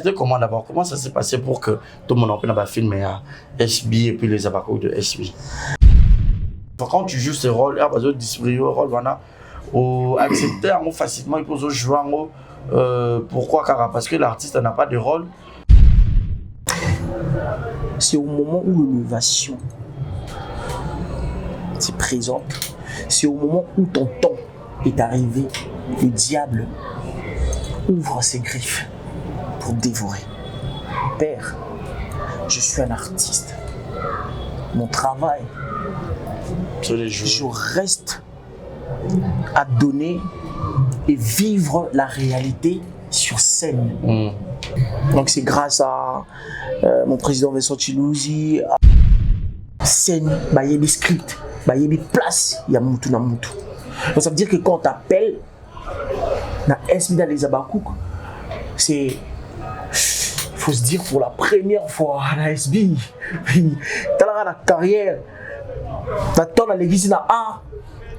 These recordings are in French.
c'était comment d'abord? Comment ça s'est passé pour que tout le monde ait filmé à SB et puis les abacos de SB? Quand tu joues ce rôle, il y a besoin de distribuer le rôle, ou accepter facilement, il peut jouer pourquoi? Car parce que l'artiste n'a pas de rôle. C'est au moment où l'innovation se présente, c'est au moment où ton temps est arrivé, le diable ouvre ses griffes pour dévorer. Père, je suis un artiste. Mon travail, je reste à donner et vivre la réalité sur scène. Donc c'est grâce à mon président Vincent Chilouzi, à scène, il y a des scripts, il y a des places, il y a Moutou na Moutou. Donc ça veut dire que quand on t'appelle, dans SB dans les Abakouk, c'est, faut se dire pour la première fois dans SB, t'as la carrière, t'attends à l'église dans A,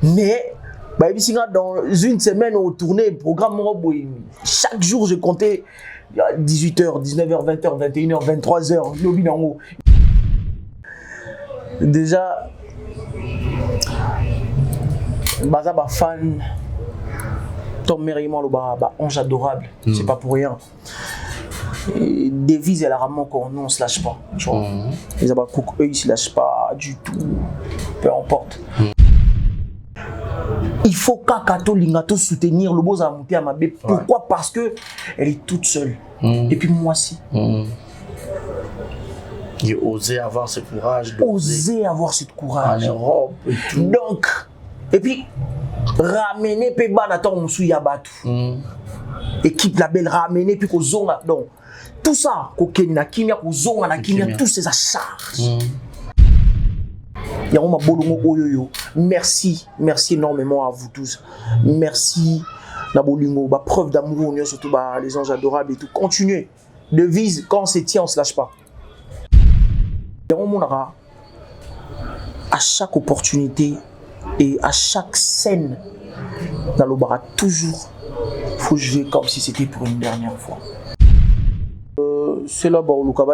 mais dans une semaine on tournait programme chaque jour je comptais 18h, 19h, 20h, 21h, 23h, déjà baza ba fan Tom Merriman le ange adorable, c'est pas pour rien. Et devise elle a rarement qu'on on se lâche pas, tu vois. Les Abakouk eux ils se lâchent pas du tout, peu importe. Il faut qu'Akato Lingato soutenir le beau Amouté Amabé. Pourquoi? Parce que elle est toute seule. Et puis moi aussi. Il osait avoir ce courage. Oser avoir ce courage. En Europe et tout. Donc, et puis, ramener Peba Naton Moussou Yabatu. Équipe la belle ramener, puis qu'on zone. Donc, tout ça, qu'on na kimia, qu'on zone na kimia, tout c'est sa charge. Merci, merci énormément à vous tous. Merci, Nabolingo, preuve d'amour, surtout les anges adorables et tout. Continuez. Devise, quand on se tient, on ne se lâche pas. À chaque opportunité et à chaque scène, dans le bar, toujours, il faut jouer comme si c'était pour une dernière fois. C'est là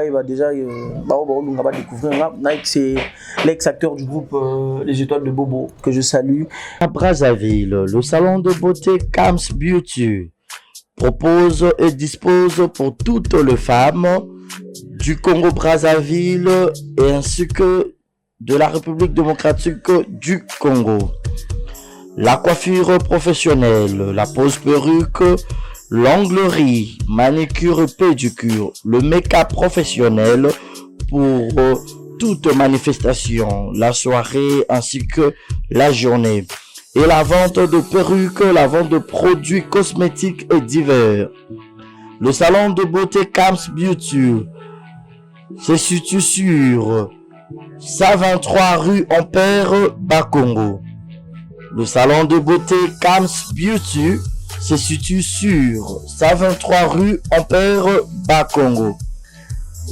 il va déjà découvrir. Nike, c'est l'ex-acteur du groupe Les Étoiles de Bobo, que je salue. À Brazzaville, le salon de beauté Kams Beauty propose et dispose pour toutes les femmes du Congo-Brazzaville et ainsi que de la République démocratique du Congo. La coiffure professionnelle, la pose perruque, l'onglerie, manicure et pédicure, le make-up professionnel pour toute manifestation, la soirée ainsi que la journée. Et la vente de perruques, la vente de produits cosmétiques et divers. Le salon de beauté Kams Beauty se situe sur 123 rue Ampère, Bakongo. Le salon de beauté Kams Beauty se situe sur 123 rue Ampère, Bakongo.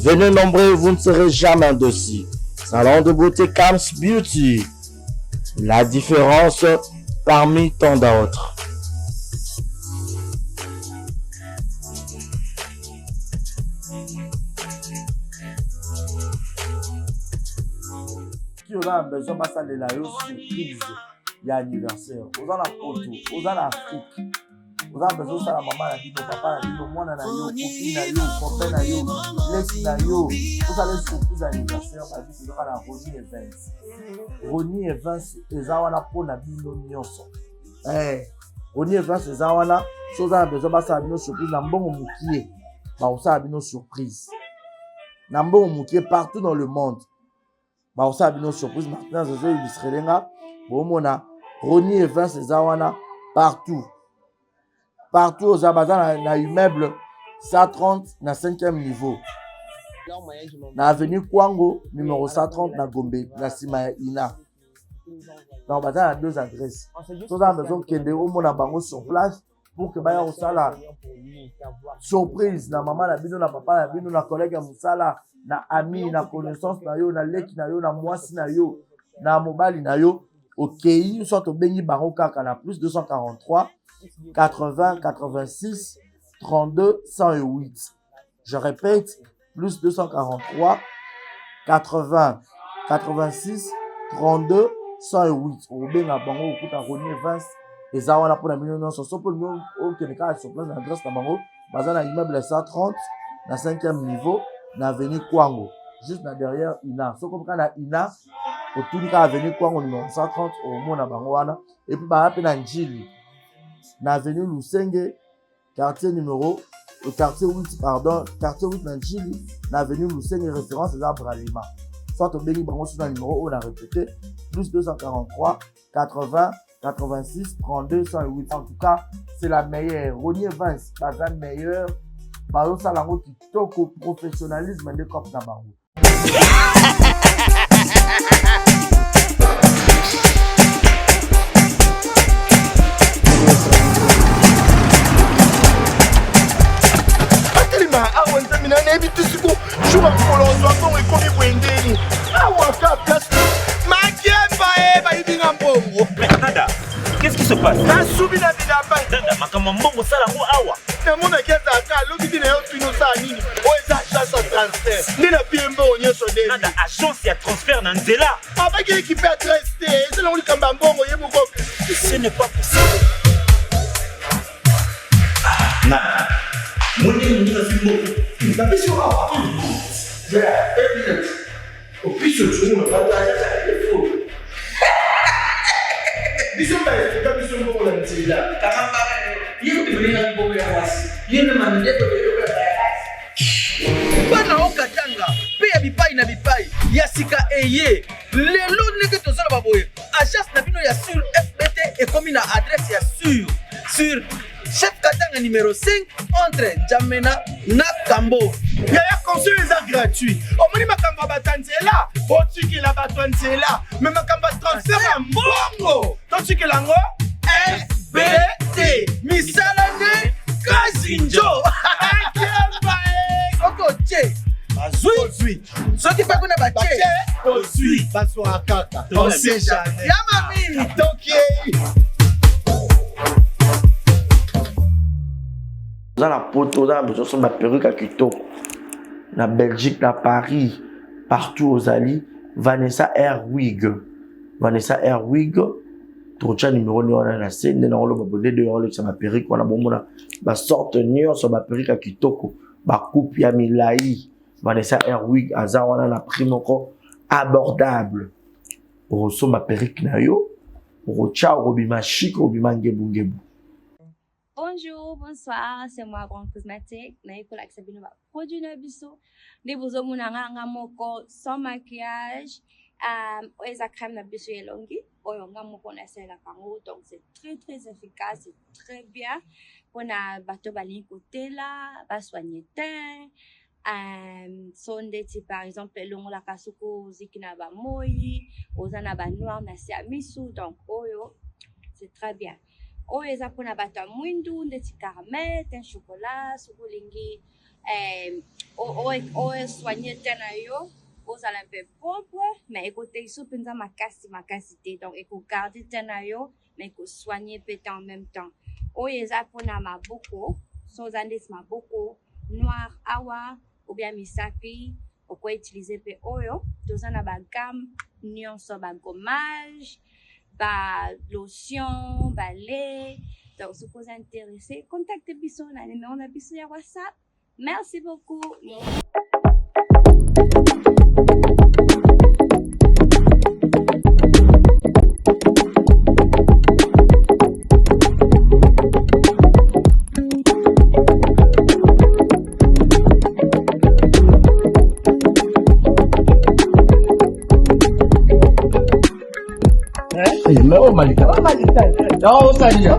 Venez nombreux, vous ne serez jamais un dossier. Salon de beauté Kams Beauty. La différence parmi tant d'autres. Qui aura besoin de passer la surprise? Il y a anniversaire. Aux la photo, aux l'Afrique. Vous avez besoin de la maman, la vie, papa, la vie, moi, la yo, copine, la yo, copain, la yo, l'ex, la yo. Vous allez surprise d'anniversaire, ma vie, c'est la Ronnie Evans. Ronnie Evans, les awana pour la vie, non, nyonso. Ronnie Evans, les awana, si vous avez besoin de passer la surprise, n'ambon moukié, vous avez une surprise. N'ambon moukié partout dans le monde. Vous avez une surprise, maintenant, je vais illustrer là. Ronnie Evans, les awana, partout. Partout aux Abazans, il y a un immeuble 130 na 5e niveau. Dans l'avenue Kwango, numéro 130 na Gombe, na Sima Ina. Dans Abazan, il y a 2 adresses. Nous avons besoin de au monde bango sur place pour que baya osala surprise na maman na bino na papa na bino na collègue ya musala na ami na connaissance na yo na leki na yo na mwasi na yo na mobali na yo. OK, soit au bengi bango kaka na plus 243 80 86 32 108 Je répète, plus 243, 80, 86, 32, 108. Au benga bango, au kuta Ronier Vince, et ça, on a pour la million, sur ce point, au Québec, sur place, l'adresse de bango, basé dans l'immeuble 130, dans 5e niveau, dans l'avenue Kwango, juste derrière Ina. Ce qu'on a Ina, autour de l'avenue Kwango, numéro 130, au monde à Bangoana, et puis, bah, dans Njili, dans l'avenue Lusenge, quartier 8, pardon, quartier 8 dans Njili, dans l'avenue Lusenge, référence aux arbres à Lima. Soit au Béni Bango, sur le numéro, on a répété, plus 243, 80, 86, 32, 108. En tout cas, c'est la meilleure. Ronier Vince, pas la meilleure. Par ça, la route qui toque au professionnalisme des corps d'Abarou. Qu'est-ce qui se passe? Agence ya transfert na nzela. Ce n'est pas possible. Bana okatanga pe ya bipai na bipai ya sika eye lelo ndenge tozala baboye agence na bino ya sur FBT ekomi na adresse ya sur chef katanga numéro 5 entre Njamena na Kambo. Yaya conseil est gratuit. Omoni makamba batanzela, botuki la batanzela, mais makamba transfert ya mbongo. Totuki lango FBT. Misalane Kazinjo. Soko che. Bazui. Soki pa kuna bache. Bazui. Baswa kaka. On sait jamais. Yama mini. Toki. Dans la poto, dans la perruque à Quito, na Belgique, na Paris, partout aux alliés, Vanessa Herwig, Trocha numéro 9 on a la scène, on a le de on a ma perruque, on a bon ma sorte nion sur ma perruque à Kitoko, ma coupe ya milai, Vanessa Herwig, Aza on a la prime encore abordable. Pour ma perruque na yo, pour Tcha Robima chic, Robima ngebu. Bonjour, bonsoir, c'est moi Grande Cosmétique. Naiko la sabino ba produit na biso. Des bozo munanga moko sans maquillage. Oeza crème na biso yelongi. Oyonga moko na sela kango. Donc c'est très efficace, c'est très bien. On a bato bali côté là, ba soigner teint. Sondeti par exemple longo la kasuko zikina ba moyi, ozana ba noir na siamisu. Donc oyo c'est très bien. O eza pona bata mwindu ndeti caramel, ten chocolat, sukulingi o soigner tena yo, ozala un peu propre, mais écoutez iso penza makasi te. Donc eko garder tena yo, mais eko soigner peut en même temps. O eza pona maboko, so zandes maboko noir awa ou bien misapi, o ko utiliser pe oyo, tozana ba gamme nyonso ba gommage, ba lotion, ba lait. Donc, si vous êtes intéressé, contactez Bisson, on a le numéro de Bisson sur WhatsApp. Merci beaucoup. Malika. No, Salia.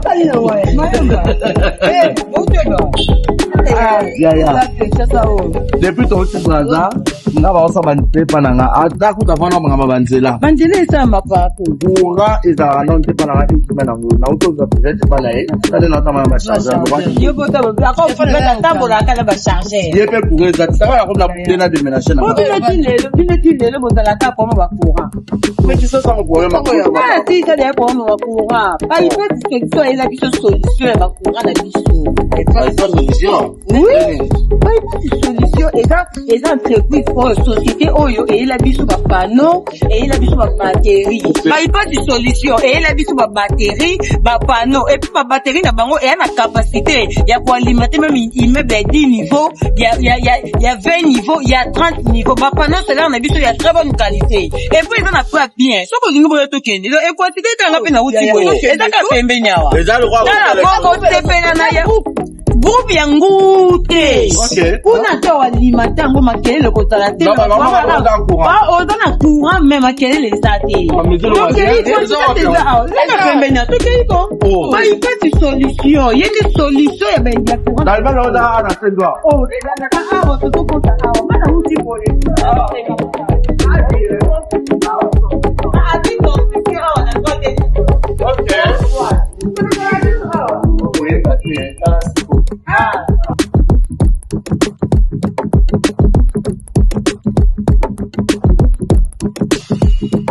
Depuis ton petit braza, nga ba osa bante pananga ata kuta fana mangama banzela. Banzela esa mapako. Ura eza non te pananga instrument na uto za peut-être pas là. Kale na tama ba charger. Yo bota ba ko fana tambola kala ba charger. Yepe pour eza ça va comme la tena de ménager na. Bino le bota la ta comme ba courant. Mais tu sais ça mon problème. Ah, si ça des problèmes ba courant. Pas il faut que tu aies la solution ba courant na biso. Et pas solution. Oui, pas solution. Et ça, entreprise pour société, et la biso ba panneau, et la biso ba batterie. Pas de solution. Et la biso ba batterie, ba panneau. Et puis ba batterie, na bango, et la capacité. Il y a pour alimenter même immeuble à 10 niveaux, il y a 20 niveaux, il y a 30 niveaux. Ba panneau, c'est là, on a biso, il y a très bonne qualité. Et puis, ils en a pas bien. Sauf que nous, on token. Et quantité, t'as un peu na outil. Et ça, qu'a fait mbenya. Les gens le croient. Groupe yangoute. Kuna to alimata ngo makelele ko tala te. Ba na courant même makelele sate. Donc il faut que ça pembenya to keiko. Ba il faut une solution. Il y a une solution ya ben ya courant. Dalba la oda na sendwa. Oh, na to ko ta hawa. Mana uti pole.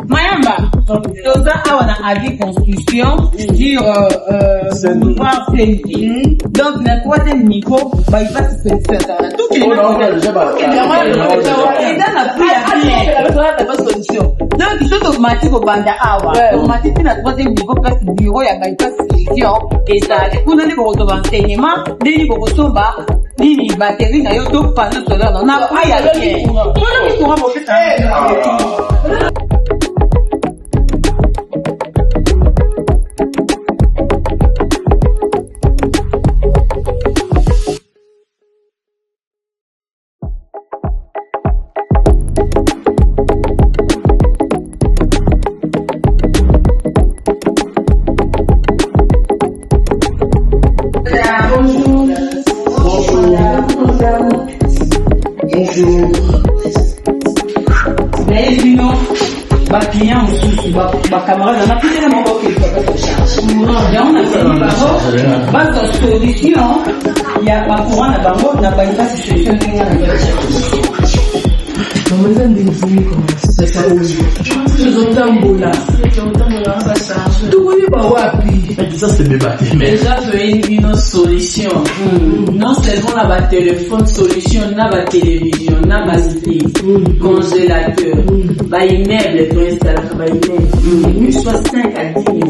Mayamba, toza awa na avis construction sur pouvoir CNT. Donc na troisième niveau, bah il va se faire tout qui est pas solution. Donc il faut automatique au banda awa. Automatique na troisième niveau parce que bureau ya bypass solution et ça pour donner pour renseignement, deni pour soba, ni batterie na yo to panneau solaire on a pas ya bien. Tout le courant pour faire ça. Client aussi, camarade, on a plus de mon qu'il faut charge. Et on a fait une base de solution. Il y a pas courant à bango, n'a pas une base de solution. Comment ça définit comment c'est ça aussi? Je entends bola. Tout le monde va appuyer. Ça c'est débattu. Déjà une solution. Non seulement la téléphone solution, na ba télévision, na ba congélateur, ba immeuble pour installer ba immeuble. Soit 5 à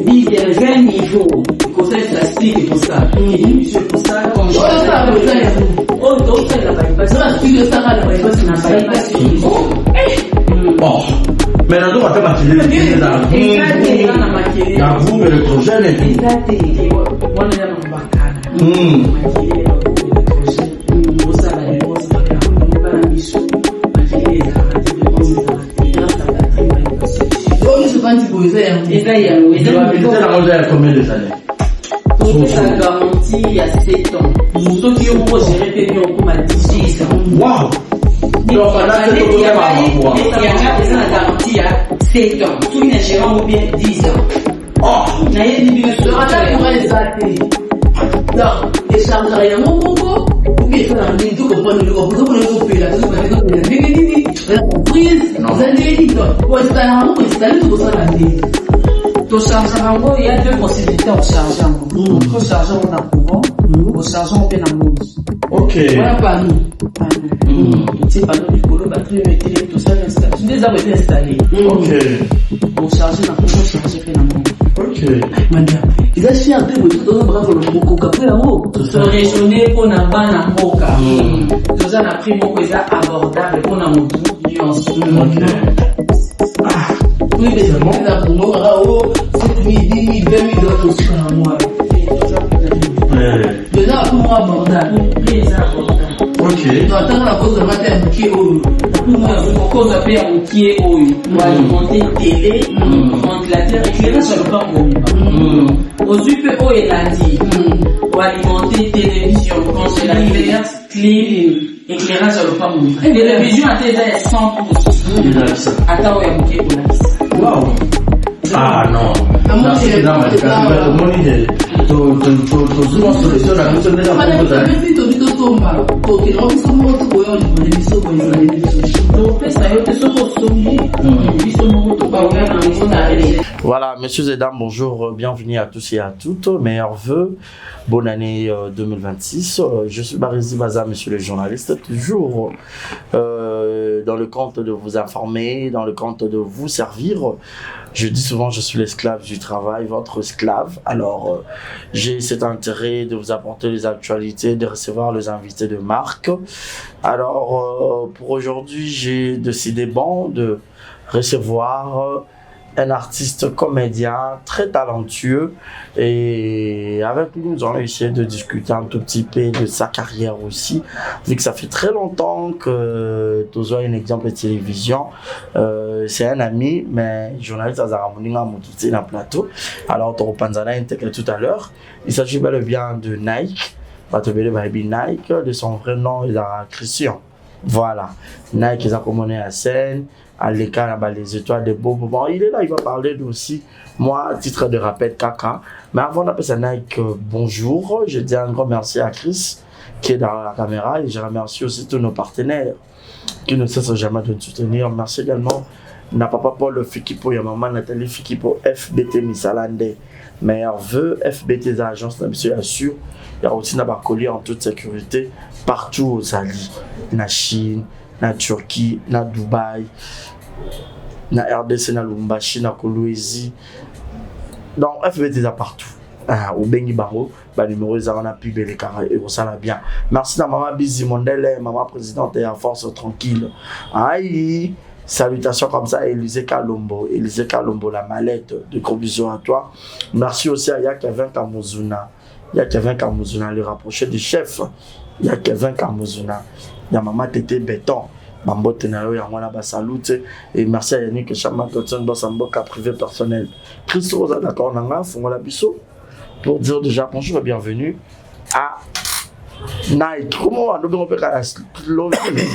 10 20 niveaux. Conseil plastique pour ça. Monsieur pour ça congélateur. Oh donc la bypass. Ça explique ça la bypass na bypass. Bon. Maintenant, on va faire maquiller dans vous, électrogène et tout. Combien de années? Ça garantit à 7 ans. Pour ceux qui ont géré bien au cours de 10 ans. Waouh! Donc, il y a la garantie à 7 ans. Tout une gérant ou bien 10 ans. Oh! Il y a une pour les athées. Donc, les charges à mon concours, ou bien il faut la tout comprendre le concours, pour le couper là, tout la comprise, vous allez dire, pour installer tout ça la vie. Au chargement, il y a deux possibilités au chargement. Au chargement, on a courant, au chargement, on a monde. Ok. Voilà, pas nous. C'est pas nous, le batterie, mettez tout ça, l'installation. Des arbres étaient installés. Ok. Au chargement, on a chargé, on a monde. Ok. Madame, ils ont fait un peu de tout, bravo, le Moko, après là-haut. Se réjouir pour la banne à Moka. Tout ça, on a pris Moko, ils ont abordable pour la Moko. Ok. Oui, mais c'est bon, là, pour moi, 7 000, 10 000, 20 000 dollars aussi par mois. Déjà, pour moi, abordable. Ok. Non, attends, la cause de matin, qui est haut. Pour moi, la cause de paix, qui est haut. Pour alimenter télé, ventilateur, éclairage sur le plan. Aux UPO, il a dit, pour alimenter télévision, congélateur, clim, éclairage sur le plan. Télévision à tes ailes 100 pouces. Attends, il y a bouquet pour la liste. Wow. Ah non. C'est là, somba tokenda biso moko tokoya libole biso boyezala biso topesa yo te soki osombi biso moko tokoya na yango na re. Voilà, messieurs et dames, bonjour, bienvenue à tous et à toutes, meilleurs vœux, bonne année 2026. Je suis Barézy Baza, monsieur le journaliste, toujours dans le compte de vous informer, dans le compte de vous servir. Je dis souvent, je suis l'esclave du travail, votre esclave. Alors, j'ai cet intérêt de vous apporter les actualités, de recevoir les invités de marque. Alors, pour aujourd'hui, j'ai décidé, de recevoir un artiste comédien très talentueux et avec lui nous allons essayer de discuter un tout petit peu de sa carrière aussi, vu que ça fait très longtemps que tu as un exemple de télévision. C'est un ami mais journaliste à Zaramoninga Moutouti dans le plateau. Alors tu reprendras intégré tout à l'heure. Il s'agit bel et bien de Nike, Nike, de son vrai nom il a Christian. Voilà, Nike ils a commencé à scène. À l'écart, les étoiles de Bobo. Bon, il est là, il va parler aussi. Moi, à titre de rappel, Kaka. Mais avant d'appeler ça Nike, bonjour. Je dis un grand merci à Chris qui est dans la caméra et je remercie aussi tous nos partenaires qui ne cessent jamais de nous soutenir. Merci également à papa Paul Fikipo et à maman Nathalie Fikipo, FBT Misalande. Meilleurs vœux, FBT agence, monsieur assure. Il y a aussi un collier en toute sécurité partout aux alliés. La Chine, la Turquie, la Dubaï, na RDC, na Lumbashi, na Kolwezi. Donc FBT est partout. Au Bengi Bango, numéro ils ont pu les carrés et ça va bien. Merci à maman Bizi Mondele, maman présidente et à force tranquille. Aïe, salutations comme ça à Élisée Kalombo, la mallette, de gros bisous à toi. Merci aussi à Yakevin Kamuzuna. Yakevin Kamuzuna, le rapproché du chef. Yakevin Kamuzuna. Il y a maman Tété Béton. Mambote na yo yango na ba salute et merci à Yannick Chama Totson dans son boca privé personnel. Christo Rosa d'accord nanga fongola biso pour dire déjà bonjour et bienvenue à Nike. Comment on doit faire la Slovenie?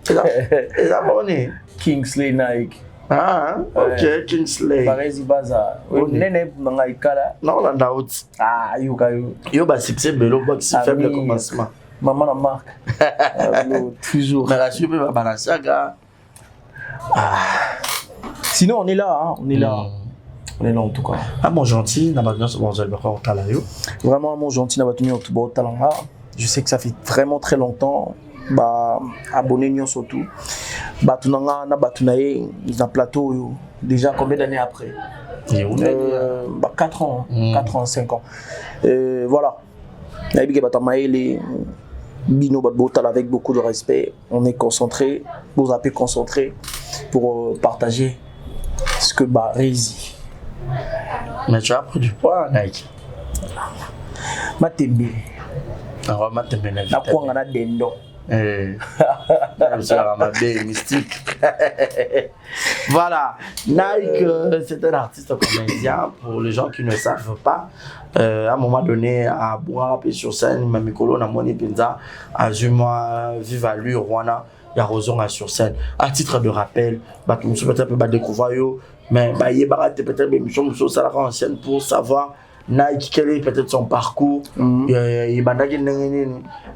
C'est abonné Kingsley Nike. Ah, ok, Kingsley. Barézy Baza. Nene nanga ikala. Non, on a out. Ah, yo ba succès belo box faible commencement. Maman la marque. Toujours. Mais la suite va balancer. Sinon, on est là. Hein. On est là. On est là en tout cas. Ah, mon gentil, vraiment, mon gentil, je sais que ça fait vraiment très longtemps. Abonnez-nous surtout. Batunanga, na batunaye, dans plateau. Déjà combien d'années après 4 ans. 4 ans, 5 ans. Voilà. Bino Badbotal avec beaucoup de respect, on est concentré, vous avez concentré pour partager ce que Barézy. Mais tu as pris du poids, Nike. Matembe. Ah, Matembe, na quoi na dendo. Mystique. Voilà, Nike, c'est un artiste comédien. Pour les gens qui ne savent pas, à un moment donné, à boire sur scène, Mamikolo, Namoni Pinza, à Zuma, Viva lui, Rwanda, il y a Roson sur scène. À titre de rappel, tu me souhaites un peu découvrir, mais il y a peut-être une émission ancienne pour savoir. Nike, quel est peut-être son parcours?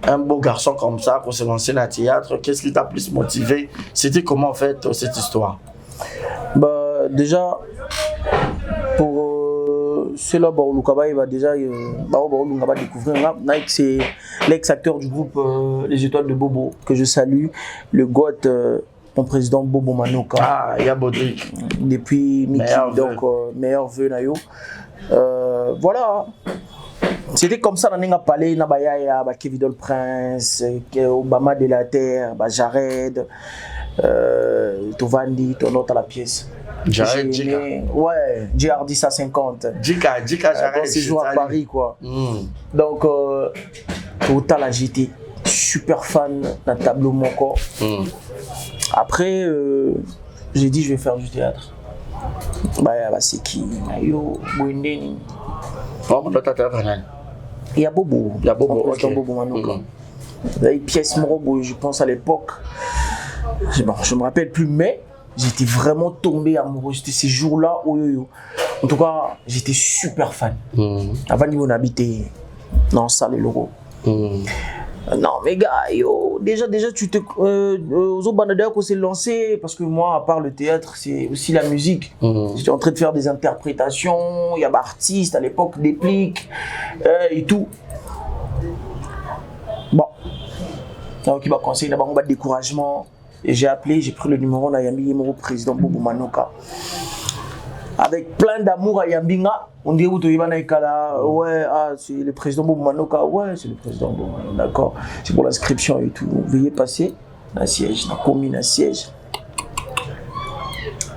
Un beau garçon comme ça, pour se lancer dans le théâtre, qu'est-ce qui t'a plus motivé? C'était comment en fait cette histoire? Déjà, pour ceux-là, il va déjà découvrir. Nike, c'est l'ex-acteur du groupe Les Étoiles de Bobo, que je salue, le GOAT. Mon président Bobo Manoka. Ah, il y a Baudric. Depuis Mickey, donc meilleur vœu Nayo. Voilà. C'était comme ça, on a parlé, Kevin Dol Prince, Obama de la Terre, Jared, Tovandi, ton autre à la pièce. Jared, Jika. Ouais, JRD 150. Jika, Jared. C'est joué à Paris, quoi. Donc, autant là, j'étais super fan d'un tableau mon corps. Après, j'ai dit je vais faire du théâtre. C'est qui? Il y a Bobo. Il y a Bobo. Bobo Manoka. Il y a une pièce Morobo, je pense à l'époque. Je me rappelle plus, mais j'étais vraiment tombé amoureux. C'était ces jours-là. En tout cas, j'étais super fan. Avant, on habitait dans salle et logo. Non, mais gars, yo, déjà, tu te. Aux autres bandes qu'on s'est lancé, parce que moi, à part le théâtre, c'est aussi la musique. J'étais en train de faire des interprétations, il y avait artistes à l'époque, Déplique, et tout. Bon. Donc, il m'a conseillé d'abord un découragement. Et j'ai appelé, j'ai pris le numéro d'Ayambi, numéro président Bobo Manoka. Avec plein d'amour à Yambinga, on dit où tu ouais, c'est le président Bobo Manoka, ouais, c'est le président Bobo Manoka, d'accord, c'est pour l'inscription et tout. Veuillez passer dans le siège, dans la commune, dans le siège.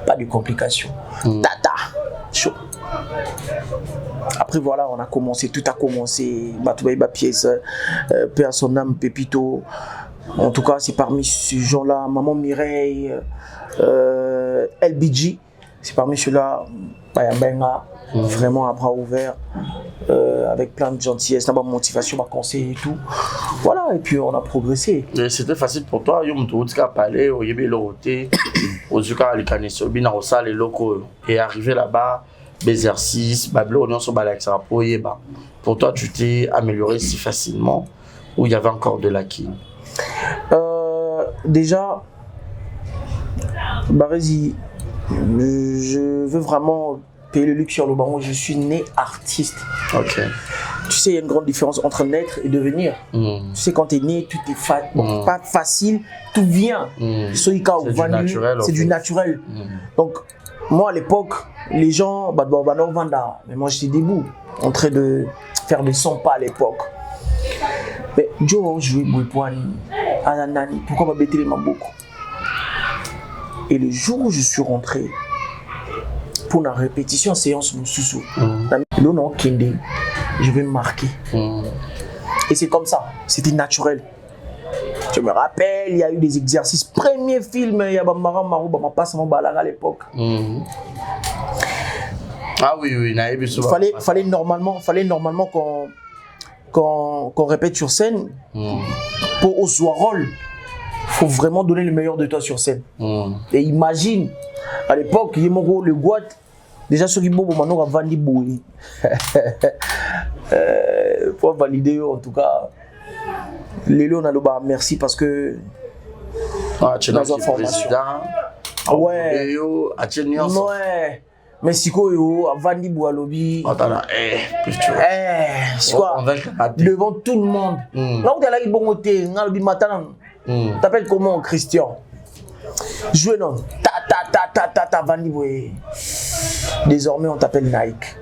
Pas de complications. Tata, chaud. Après voilà, on a commencé, tout a commencé. Batoubaïba pièce, Père son âme, Pépito. En tout cas, c'est parmi ces gens-là, Maman Mireille, LBG, c'est parmi ceux-là, Bayambenga, vraiment à bras ouverts, avec plein de gentillesse, ma motivation, ma conseil et tout. Voilà, et puis on a progressé. C'était facile pour toi, et arrivé là-bas, l'exercice, pour toi, tu t'es amélioré si facilement ou il y avait encore de l'acquis? Déjà, Barési, je veux vraiment payer le luxe sur le banc. Je suis né artiste. Ok. Tu sais, il y a une grande différence entre naître et devenir. Tu sais, quand tu es né, tout est pas facile, tout vient. C'est du naturel. C'est du naturel. Donc, moi à l'époque, les gens, mais moi j'étais debout, en train de faire des 100 pas à l'époque. Mais Joe jouait Boupouani, Ananani, pourquoi m'a bêté les Maboko? Et le jour où je suis rentré pour la répétition séance Moussoussou, l'on Kende, je vais me marquer. Et c'est comme ça, c'était naturel. Je me rappelle, il y a eu des exercices. Premier film, il y a Bamara Marou, Bamapas, Balaga à l'époque. Ah oui, il fallait normalement qu'on répète sur scène. Pour au rôle, il faut vraiment donner le meilleur de toi sur scène. Et imagine, à l'époque, Yemoro, le Guat, déjà sur Ibo, maintenant on va vendre Bouli. Pour valider, en tout cas, Lélo, on a le bas, merci parce que. Tu es dans une formation. Ouais. Ouais. Mais si quoi, avant de boire lobby. Devant tout le monde. Là où tu es là, il bon côté, on a le matin. T'appelles comment, Christian? Jouez non. Ta vandi boy. Désormais, on t'appelle Nike.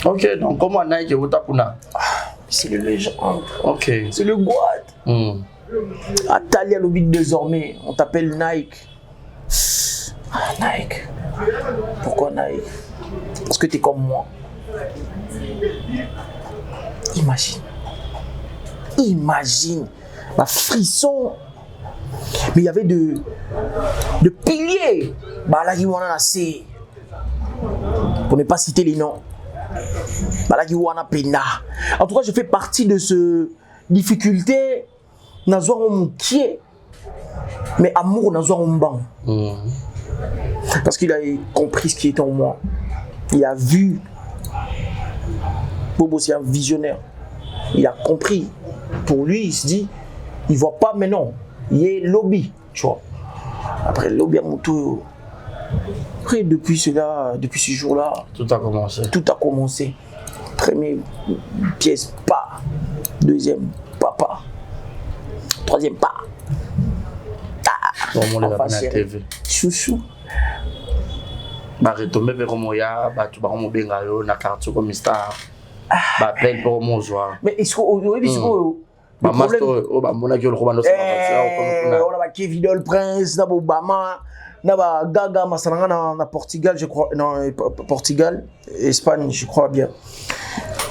Ok, donc comment Nike ou Tapuna? C'est le légende. Ok. C'est le Guad. Atalia lobby désormais, on t'appelle Nike. Nike. Pourquoi Nike? Parce que tu es comme moi. Imagine. Ma frisson. Mais il y avait de piliers. Pour ne pas citer les noms. En tout cas, je fais partie de ce difficulté. Mais amour, parce qu'il a compris ce qui était en moi. Il a vu. Bobo, c'est un visionnaire. Il a compris. Pour lui, il se dit, il ne voit pas, mais non. Il est lobby, tu vois. Après, le lobby à mon tour. Après, depuis ce jour-là, tout a commencé. Tout a commencé. Première pièce, pas. Deuxième, papa. Troisième, pas. Bon, on l'a pas TV. Chouchou. Bah, retomber vers Moya, bah, tu vas me bengayo, na carte comme star. Bah, appelle pour mon joie. Mais est-ce que bah, master, oh, bah, mon agueule, Romano, c'est on a Kevin le Prince, na Obama, na Gaga, Massalanga, na Portugal, je crois, non, Portugal, Espagne, je crois bien.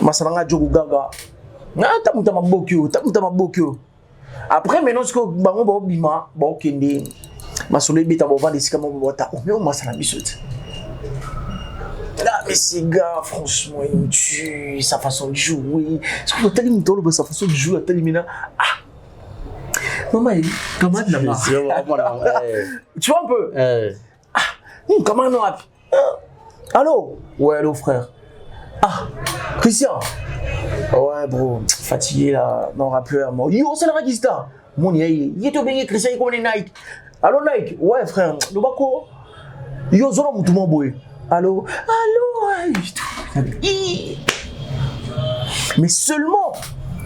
Massalanga, Djogo Gaga. T'as beaucoup. Après, maintenant, ce que Bango va bima, bon, Kende, Massolé bita va vendre des scamons, mais on m'a ça la bisoute. Là, mais ces gars, franchement, ils me tuent, sa façon de jouer. Est-ce que tu as sa façon de jouer à Talimina? Maman, comment tu vois un peu? Comment on a? Allô? Ouais, allô, frère. Christian, Ouais, bro, fatigué là, non, rappeur. Yo, c'est le Rakista. Mon yé, yé to bengi Christian comme Nike. Allô Nike? Ouais, frère, le bako. Yo, zona moutouma boy. Allô? Mais seulement,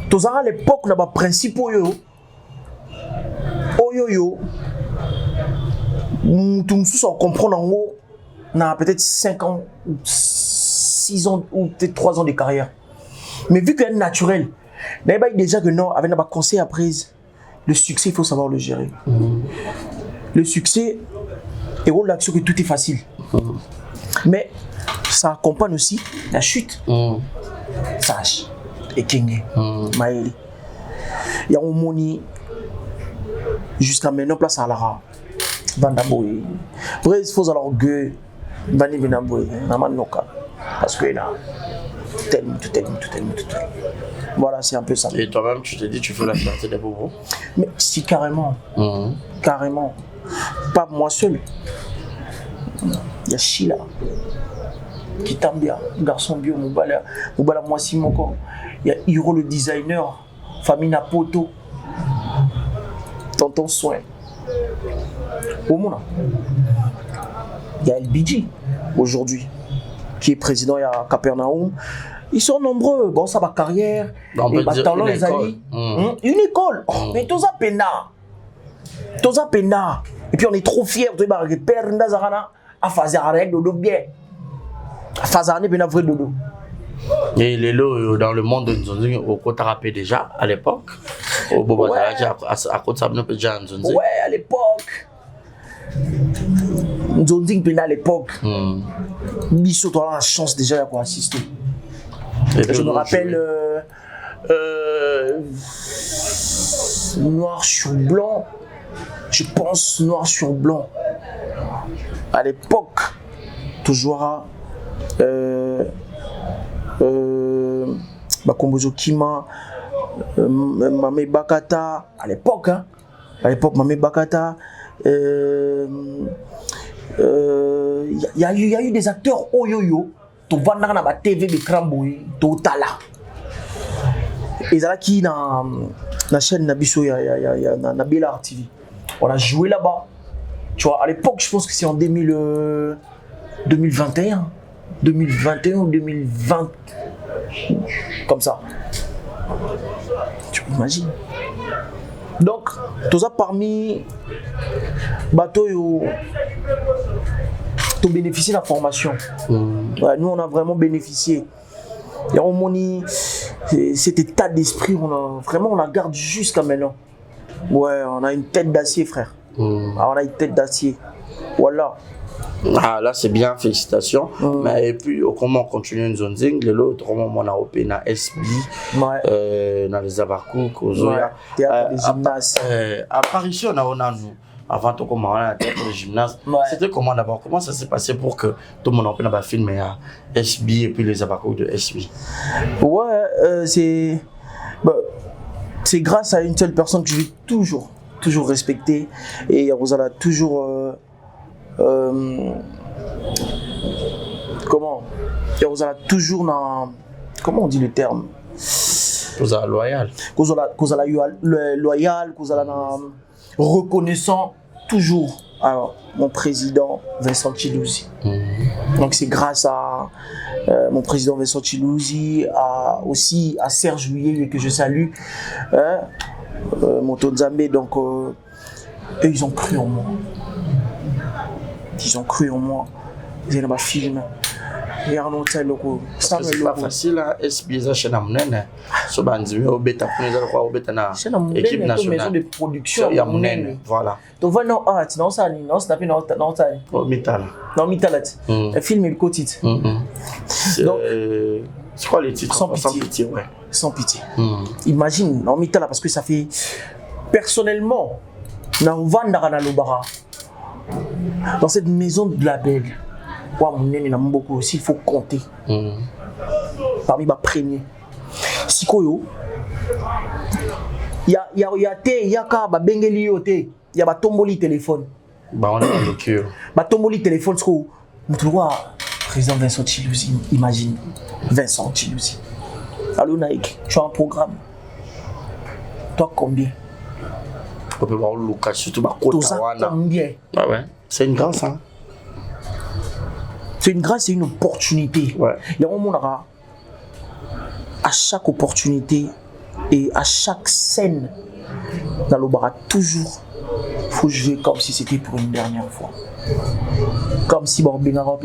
tous à l'époque, n'a pas principaux yo. Oh yo. Tout le monde comprend en haut. N'a peut-être 5 ans, 6 ans ou peut-être 3 ans de carrière. Mais vu qu'elle est naturelle, déjà que non, avec un conseil à prise, le succès, il faut savoir le gérer. Le succès, et rôle l'action que tout est facile. Mais ça accompagne aussi la chute. Sage. Et Kenge. Maëli. Il y a un moni jusqu'à maintenant, place à Lara. Bandaboy. Après, il faut alors que Bani Benaboy, Namanoka. Parce que là, tout. Voilà, c'est un peu ça. Et toi-même, tu te dis, tu fais la fierté des Bobo? Mais si, carrément. Carrément. Pas moi seul. Il y a Sheila. Qui t'aime bien. Garçon bio, Moubala moi si mon corps. Il y a Hiro le designer. Famina Poto. Tonton Soin. Au monde. Il y a LBG aujourd'hui. Qui est président, il y a Capernaum. Ils sont nombreux. Bon, ça va carrière. On et peut dire une école. Une école. Mais tous à pena. Et puis on est trop fiers de voir que Père Ndazarana a fait un règle de bien. A fait un vrai dodo. Et les lots dans le monde de Nzonzi, au côté rappé déjà à l'époque. Au Bobo à côté ça déjà Nzonzi. Ouais, à l'époque. Nzonzi à l'époque. Bissot, tu as la chance déjà pour assister. Je me rappelle noir sur blanc. Je pense noir sur blanc. À l'époque, toujours Bakombozo Kima, Mamé Bakata. À l'époque, Mamé Bakata. Il y a eu des acteurs oyoyo. Tu vas dans la TV de Kramboui, tu tala. Et là qui dans la chaîne Nabiso, il y a Nabila TV. On a joué là-bas. Tu vois, à l'époque, je pense que c'est en 2021 ou 2020. Comme ça. Tu imagines. Donc, tout ça parmi bateau, tu bénéficies de la formation. Ouais, nous, on a vraiment bénéficié. Et on cet état d'esprit, on la garde jusqu'à maintenant. Ouais, on a une tête d'acier, frère. On a une tête d'acier. Voilà. Ah, là, c'est bien, félicitations. Mais et puis, comment on continue une zone zing, l'autre, comment on a opéré dans SB, dans les Abakouk, aux Zoya. Théâtre des gymnases. Apparition, on a nous. Avant de commencer à théâtre des gymnases, c'était comment d'abord? Comment ça s'est passé pour que tout le monde ait pu filmer à SB et puis les Abakouk de SB? Ouais, c'est grâce à une seule personne que je vais toujours respecter. Et vous allez toujours. Comment toujours dans. Comment on dit le terme? Vous allez loyal. Vous allez loyal, vous allez reconnaissant toujours à mon président Vincent Chilouzi. Donc c'est grâce à mon président Vincent Chilouzi, aussi à Serge Louillet que je salue, mon Tonzambé. Donc eux, ils ont cru en moi. Ils ont cru en moi. Ils ont filmé. C'est pas facile, hein? SBZ chez Namounene. So banzi au bêta pour nous avoir au bêta na équipe nationale. Maison de production. Il y a Mounene, voilà. Tu vois non art, non ça, non ça n'a pas non ça. Au Mitala. Non Mitala. Le film est le côté. Donc c'est quoi les titres? Sans pitié, ouais. Sans pitié. Imagine non Mitala parce que ça fait personnellement na Vanda na Lobara. Dans cette maison de label. Il y a beaucoup aussi, il faut compter. Parmi les premiers. Si il y a tomboli téléphone. On est dans le cœur. Tomboli téléphone, tu vois, président Vincent Chilouzi, imagine Vincent Chilouzi. Allô Nike, tu as un programme. Toi combien? On peut voir le cas, surtout Tout ça combien? Ah ouais, c'est une grâce. Hein? C'est une grâce, c'est une opportunité. Ouais. Il y a un moment à chaque opportunité et à chaque scène dans le bar, toujours, il faut jouer comme si c'était pour une dernière fois. Comme si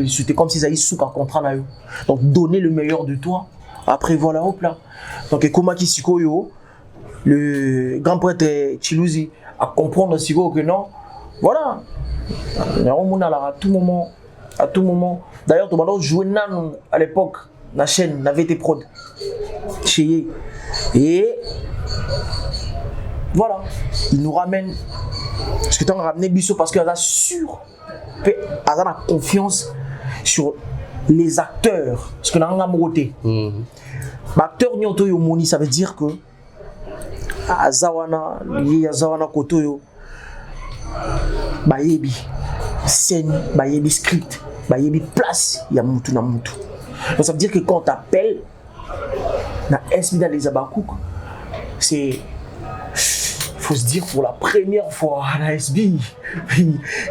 c'était comme si ça y sous un contrat là. Donc donner le meilleur de toi. Après voilà, hop là. Donc Komaki Sikoyo, le grand prêtre Chiluzi, à comprendre Siko que non. Voilà. Il y a un moment à tout moment. À tout moment. D'ailleurs, tu vas jouer nan à l'époque, la chaîne, la VT Prod. Chez et voilà, il nous ramène. Parce que tu as ramené Bissot parce qu'il a sûr, il a confiance sur les acteurs. Parce que nous avons amouré. Acteur Nyoto Yomoni, ça veut dire que Azawana, Yazawana Kotoyo, Bayebi, scène, Bayebi script, Bayebi place, Yamutu Namutu. Donc ça veut dire que quand on t'appelle, na SB dans les Abakouk, c'est. Faut se dire pour la première fois à la SB,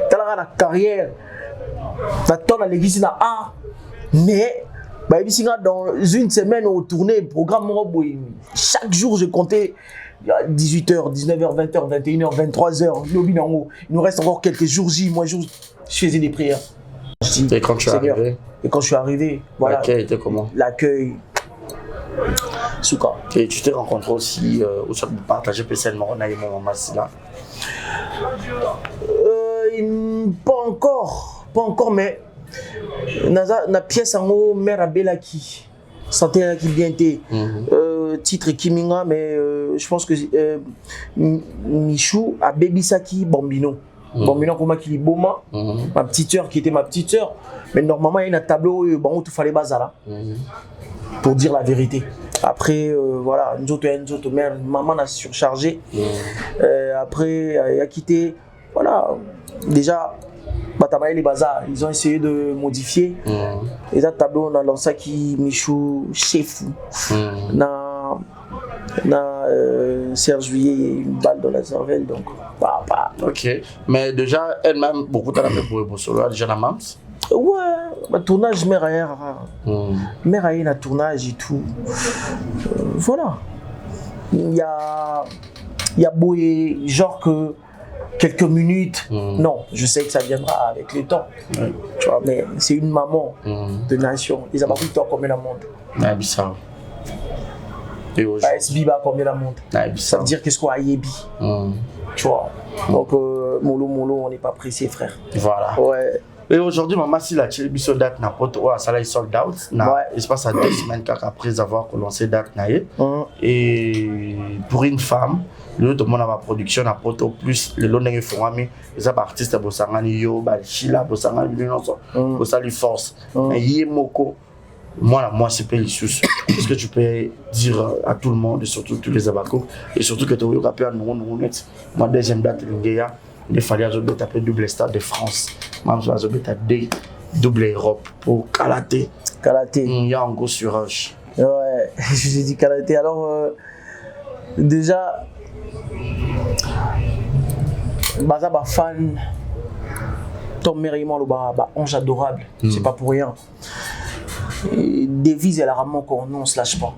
t'as la carrière, t'attends à l'église là, mais dans une semaine au tournée, programme chaque jour je comptais 18h, 19h, 20h, 21h, 23h, il nous reste encore quelques jours, moi je faisais des prières. Et quand tu es arrivé? Et quand je suis arrivé, voilà. L'accueil était comment? L'accueil. Souka. Et tu t'es rencontré aussi, ou tu as partagé spécialement avec mon maman là? Pas encore, mais na pièce en haut, mère Abelaki, santé qui bien été, titre Kiminga, mais je pense que Michou a Bébisaki Bambino. Bambino comme qui boma, ma petite sœur qui était ma petite sœur, mais normalement il y a un tableau où il fallait bazar pour dire la vérité. Après, voilà, Nzoto, mère, maman a surchargé. Après, il a quitté. Voilà, déjà, Batamaï les bazars, ils ont essayé de modifier. Et ça, tableau, on a lancé qui Michou, chef. Serge Juillet, une balle dans la cervelle. Donc, Ok, mais déjà, elle-même, beaucoup de temps pour solo, déjà la Mams. Ouais, le tournage, mère aïe, le tournage et tout. Voilà. Il y a beau genre que quelques minutes. Non, je sais que ça viendra avec le temps. Tu vois, mais c'est une maman de nation. Ils ont pas tout combien la monte. Ça. SB va combien la monte. Ça veut dire qu'est-ce qu'on a Yebi. Tu vois. Donc, mollo, on n'est pas pressé, frère. Voilà. Ouais. Et aujourd'hui, maman, si la télévision date n'a pas ça là, il sold out. Il se passe à 2 semaines après avoir lancé date. Et pour une femme, le monde a ma production n'a pas plus le long des formes. Les artistes à Bossangani, yo, Chila, Bossangani, Bossali force. Et Yemoko, moi, c'est pas les sous. Qu'est-ce que tu peux dire à tout le monde, et surtout tous les abakos, et surtout que tu as rappelé à nous, ma deuxième date, il fallait taper double stade de France. Même si on a double Europe pour Kalaté. Il y a un gros surage. Ouais, j'ai dit Kalaté. Alors, déjà, Baza fan, Tom Merriman, le ange adorable, c'est pas pour rien. Devise, elle a rarement qu'on ne se lâche pas.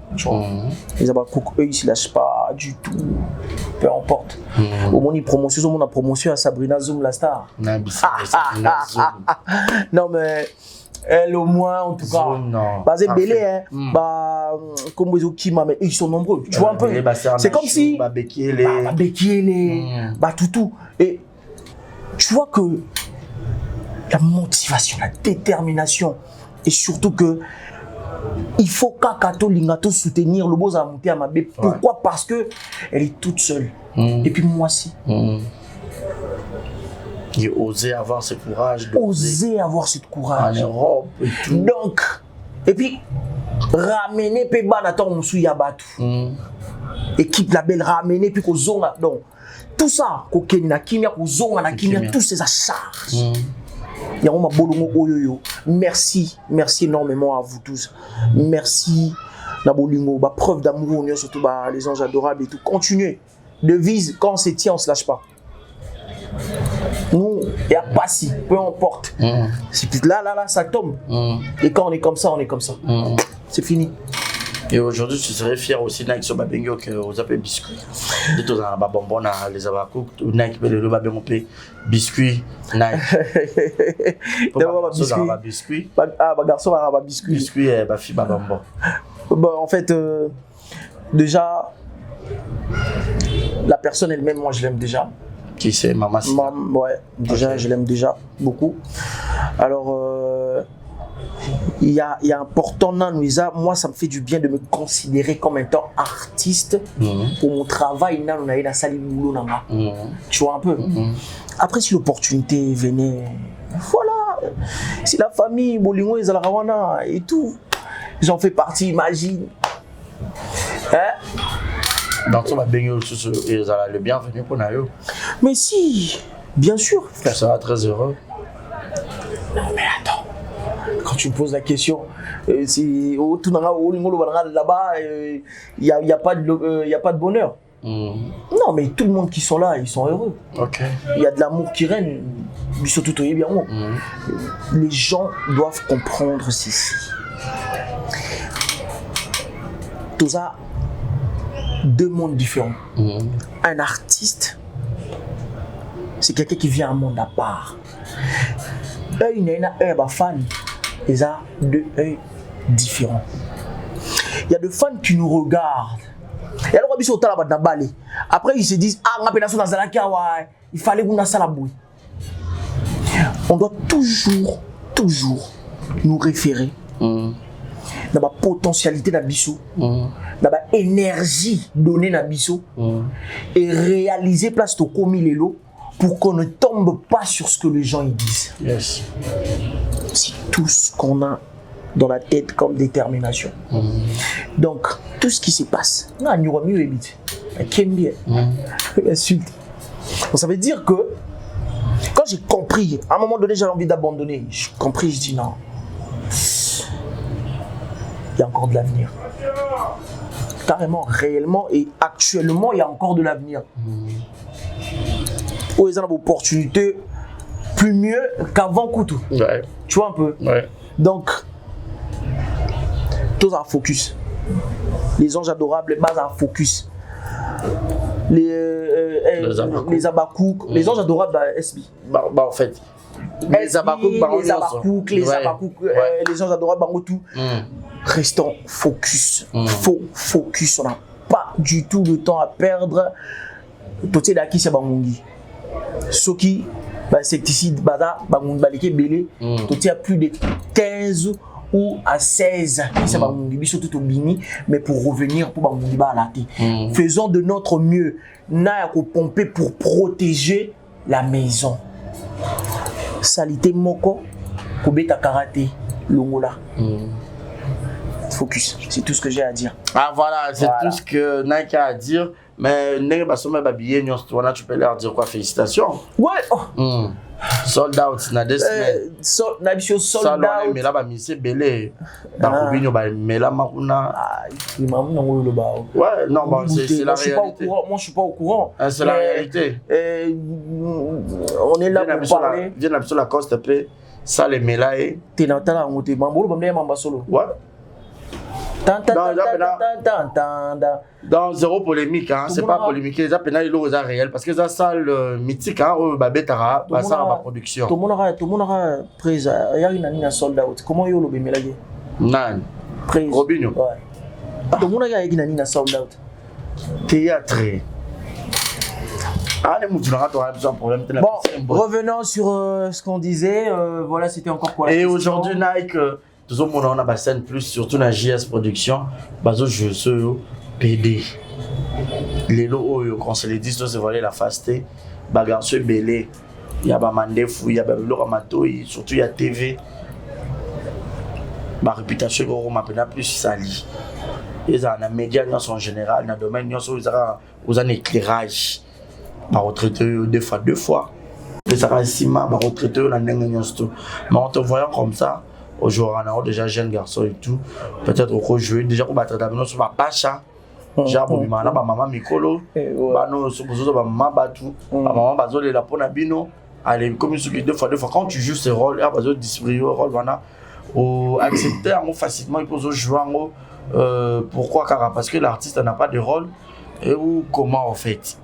Les Abakouk, eux, ils ne se lâchent pas du tout. Peu importe. Au moins, ils promotion, on a promotion à Sabrina Zoom, la star. Non, mais elle, au moins, en tout cas. C'est belé, hein. Comme les Okima, mais ils sont nombreux. Tu vois un peu. C'est comme si. Babekiele, Toutou. Et tu vois que la motivation, la détermination. Et surtout que il faut qu'Akato Lingato soutenir le beau Amouté à Mabé. Pourquoi? Parce que elle est toute seule. Et puis moi aussi. Il osait avoir ce courage. Oser avoir ce courage. En Europe et tout. Donc, et puis ramener Peba Naton Moussou Yabatu. Équipe la belle ramener puis qu'au zonga. Donc tout ça, qu'au Kenya, qu'au zonga, tous ces achats. Merci énormément à vous tous. Merci na bolingo, ba preuve d'amour, surtout les anges adorables et tout. Continuez. Devise, quand on se tient, on ne se lâche pas. Nous, il n'y a pas si, peu importe. Là, ça tombe. Et quand on est comme ça, on est comme ça. C'est fini. Et aujourd'hui, tu serais fier aussi Nike sur Babengyo que vous appelez biscuits. De tous les bonbons, les abakou, Nike, le babengyo, biscuits, Nike. Biscuit. Ah, garçon, biscuit. Biscuit, fille, bonbon. En fait, déjà, la personne elle-même, moi je l'aime déjà. Qui c'est, maman? Ouais, déjà, okay. Je l'aime déjà beaucoup. Alors, il y a important dans Louisa, moi ça me fait du bien de me considérer comme étant artiste pour mon travail. Tu vois un peu. Après, si l'opportunité venait, voilà, si la famille, Bolingo et Zalarawana et tout, j'en fais partie, imagine. Hein? Donc, ça va bien le bienvenu pour Nayo. Mais si, bien sûr. Tu seras très heureux. Non, mais attends. Quand tu me poses la question, si là-bas, il n'y a pas de bonheur. Non, mais tout le monde qui sont là, ils sont heureux. Okay. Il y a de l'amour qui règne. Les gens doivent comprendre ceci. Tout ça, deux mondes différents. Un artiste, c'est quelqu'un qui vient à un monde à part. Il y a un fan, ils ont deux œils différents. Il y a des fans qui nous regardent. Et alors, après, ils se disent, il fallait qu'on ait la bouille. On doit toujours nous référer dans la potentialité de Bissou, dans l'énergie donnée à Bissou, et réaliser place de commis les lots pour qu'on ne tombe pas sur ce que les gens ils disent. Yes. C'est tout ce qu'on a dans la tête comme détermination. Donc, tout ce qui se passe, ça veut dire que quand j'ai compris, à un moment donné, j'avais envie d'abandonner. J'ai compris, je dis non. Il y a encore de l'avenir. Carrément, réellement et actuellement, il y a encore de l'avenir. Où ils ont l'opportunité plus mieux qu'avant Koutou. Ouais. Tu vois un peu. Ouais. Donc, tous en focus. Les anges adorables, les bases en focus. Les abakouk, les anges adorables, SB. En fait, les abakouk, les anges adorables, tout. Restons focus. Faut focus. On n'a pas du tout de temps à perdre. Tout est d'acquis, c'est Bangongi. Ce qui, insecticide, bada, Bangongi, balike, belé. Tout est à plus de 15 ou à 16 c'est Bangongi, surtout au Bini, mais pour revenir pour Bangongi, faisons de notre mieux. N'a qu'à pomper pour protéger la maison. Salité moko, Kobeta karaté, longola. Focus, c'est tout ce que j'ai à dire. Ah voilà, c'est tout ce que Nike a à dire. Mais tu peux leur dire quoi? Félicitations. Ouais. Sold out, na des semaines. Sold out. Mais là, c'est belé. Mais là, ouais, non, bon, c'est la réalité. Moi, je suis pas au courant. C'est la réalité. On est là pour parler. Viens sur la cause, s'il te plaît. Ça, les mélailles. T'es dans ta langue, t'es mambo, solo. Ouais. Dans zéro polémique, hein, c'est pas polémique, les appels ils ont réel parce que ça salle mythique, hein, babetara, ça la production. Tout le monde a pris, il y a une sold out. Comment il y a le bémélagé? Nan. Robinho. Ouais. Tout le monde a une sold out. Théâtre. Bon, revenons sur ce qu'on disait. Voilà, c'était encore quoi. Et aujourd'hui, Nike. Tout le monde a scène plus, surtout dans JS Production, je suis PD. Les lots, quand se les dit, c'est voilà la fasté, bagarre belé, il y a Mandefou, il y a Loramato, surtout il y a TV. Ma réputation est plus salie. Ils ont un média en général, dans le domaine, ils ont un éclairage. Ma retraité deux fois. Ils ont un ciment, ma retraité, mais en te voyant comme ça, Aujourd'hui, on a déjà jeune garçon et tout. Peut-être qu'on jouer déjà pour battre d'abord sur ma pacha. Genre pour ma maman Mikolo, bah non, sur ma maman Batou, ma maman Bazo les la pona bino. Allez, comme ils deux fois quand tu joues ce rôle, il y a besoin de distribuer le rôle, voilà. Ou accepter facilement, il peut jouer pourquoi car parce que l'artiste n'a pas de rôle et ou comment en fait.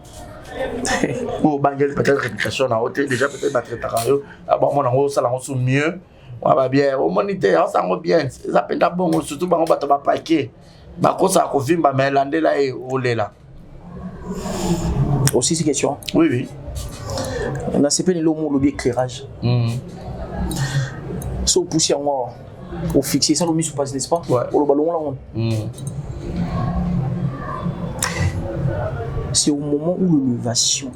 Ou banger peut-être réputation à hauteur déjà peut-être battre tarayo, ah bon on a ça là on sous mieux. On va bien, au moniteur, ça va bien. Ça peut être bon surtout on va te paquer. Bah quand ça confirme bah mais landé là et olé là. Aussi ces questions. Oui oui. On a CP le mot l'éclairage. So pousser moi au fixer ça le mis passe n'est-ce pas? Ouais. Au ballon là. C'est au moment où l'élevation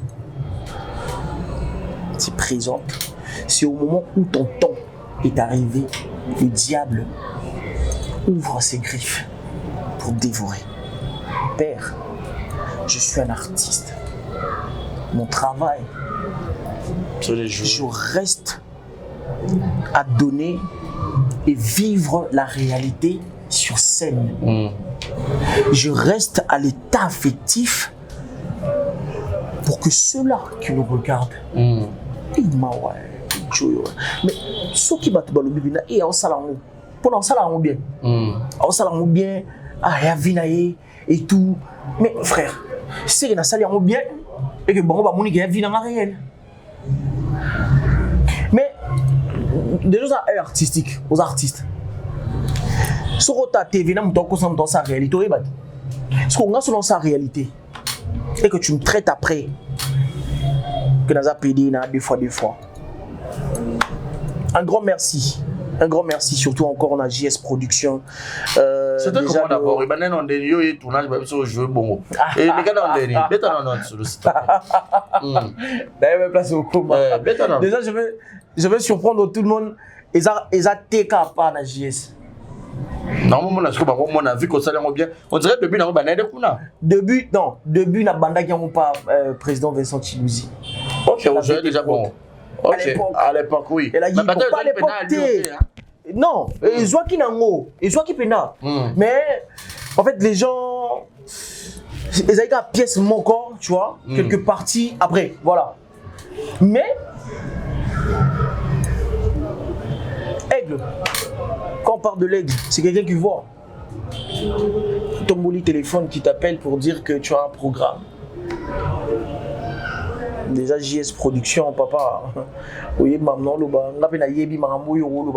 se présente. C'est au moment où ton temps est arrivé. Le diable ouvre ses griffes pour dévorer. Père, je suis un artiste. Mon travail, je reste à donner et vivre la réalité sur scène. Je reste à l'état affectif pour que ceux-là qui nous regardent, mais ceux qui battent le bébé, et on s'allume bien, on s'allume bien, et tout. Mais frère, c'est que ça bien et que bon, on va vie dans la réelle. Mais des choses artistiques, aux artistes. Sur ta TV, dans sa réalité, ce qu'on a selon sa réalité, et que tu me traites après, que dans un PD, deux fois. Un grand merci. Un grand merci, surtout encore on a JS Production. C'était comment d'abord? Il y a un tournage, il y a un jeu bon. Et les gars, sur le site. Déjà, je vais surprendre tout le monde. Ils ont TK par la JS. Non, on a vu qu'on s'allait bien. On dirait début dans le début na banda qui ont pas président Vincent Chilouzi. Ok, on jouait déjà bon. Ok, à l'époque oui. Et là, il faut pas à l'époque. Non, ils voient qui n'ont ils voient qui pena. Mais en fait les gens ils ont une pièce mon corps, tu vois, quelques parties après, voilà. Mais aigle. Quand on parle de l'aigle, c'est quelqu'un qui voit. Ton moli téléphone qui t'appelle pour dire que tu as un programme. Déjà JS Production, papa. Oui, maman, on a peine à yebi maman yoro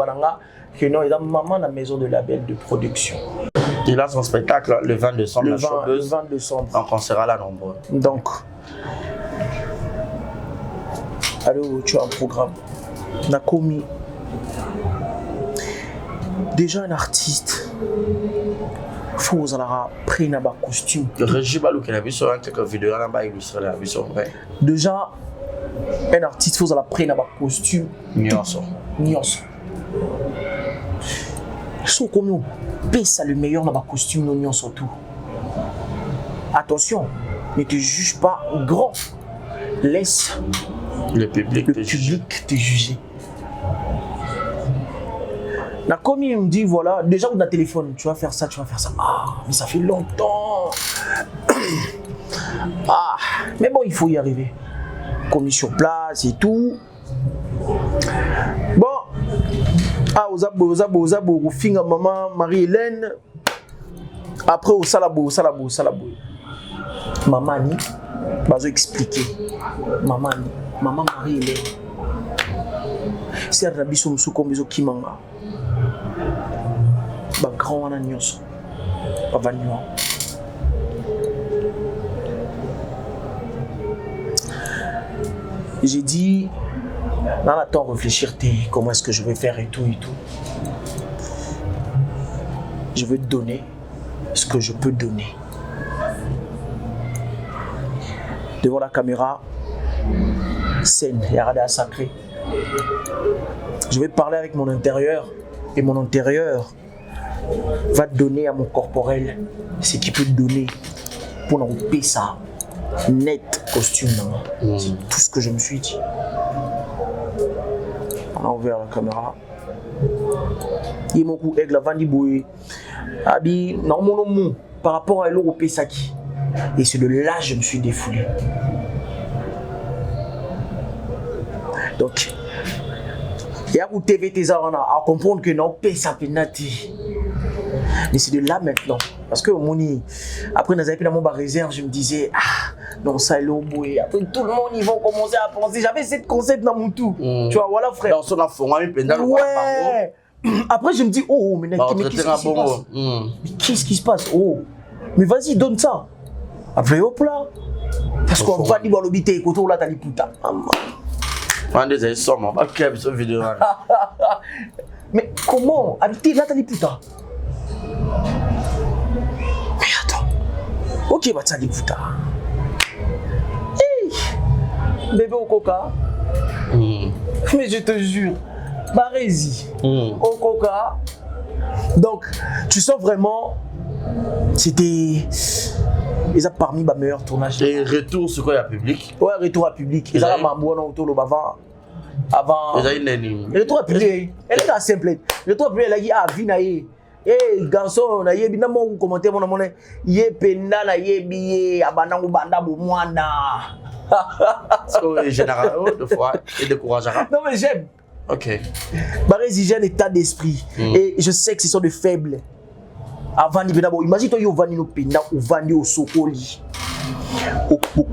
que non, il a maman la maison de label de production. Il a son spectacle le 20 décembre. Le 20 décembre. Donc on sera là nombreux. Donc, alors tu as un programme. On a commis. Déjà un artiste, il faut que vous preniez un costume. Le régime qui a vu sur un quelques vidéos, il a illustré la vie sur vrai. Déjà, un artiste, il faut que preniez un costume. Nuance. Si on pèse le meilleur dans le costume, nous nuance tout. Attention, ne te juge pas grand. Laisse le public te juger. Comme il me dit, voilà, déjà on a téléphone, tu vas faire ça. Ah, mais ça fait longtemps. Ah, mais bon, il faut y arriver. Commis sur place et tout. Bon, ah, au finga maman Marie-Hélène. Après, au salabo. Maman ni, bazo expliquer. Maman Marie-Hélène. C'est un rabiso musu comme ils ont kimanga. Ba grand wana nyonso ba vanyo. J'ai dit dans la temps réfléchir comment est-ce que je vais faire et tout. Je vais te donner ce que je peux donner. Devant la caméra, scène, il y a un sacré. Je vais parler avec mon intérieur et mon intérieur va donner à mon corporel ce qu'il peut donner pour n'oublier ça. Net costume. C'est tout ce que je me suis dit. On a ouvert la caméra. Il m'a dit aigle avant de boire. Abi non mon par rapport à l'eau Pesaki. Et c'est de là que je me suis défoulé. Donc, il y a où TV à comprendre que non, Pesa penati. Mais c'est de là maintenant. Parce que après, dans mon réserve, je me disais, non, ça est l'eau. Après, tout le monde, ils vont commencer à penser. J'avais cette concept dans mon tout. Tu vois, voilà, frère. Dans son enfant, ouais. Après, je me dis, mais qu'est-ce qui se passe? Oh, mais vas-y, donne ça. Après, hop là. Parce qu'on va dire, l'obité, écoute, là, t'as les putas. Mais comment? Habiter là, t'as les putas. Mais attends. Ok, bah, t'as les putas. Hey! Bébé au coca. Mais je te jure. Barési. Au coca. Donc, tu sens vraiment. C'était. Ils ont parmi mes meilleurs tournages. Et retour, c'est quoi, il y a public? Ouais, retour à public. Ils ont ma bonne auto avant. Retour à public. Elle est assez simple. Retour à public, elle a dit, Vinaye. Eh, garçon, na yebi na mo commenter mon monnaie. Yé penda na yebi abana banda bomwana. C'est général de fois et décourageant. Non mais j'aime. OK. Barési, j'ai un état d'esprit et je sais que ce sont des faibles. Avant d'abord, imagine toi yo vani no penda ou vani au sokoli.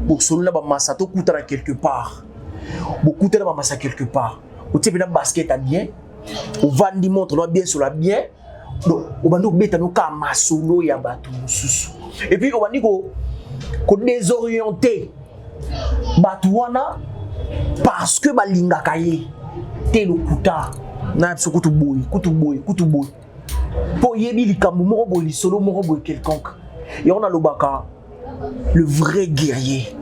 Au solo na ba masato kutana quelque part. Beaucoup de ba masa quelque part. Au type na basket à bien. Au vandi montre no bien sur la bien. Donc au bando beta no ka masolo ya batu mususu. Et puis au bandi ko désorienté. Batuana parce que balinga kaye. Te lo kuta na biso kutu boy. Pour yebi likambo moko boy solo moko boy quelconque. Et on a le baka le vrai guerrier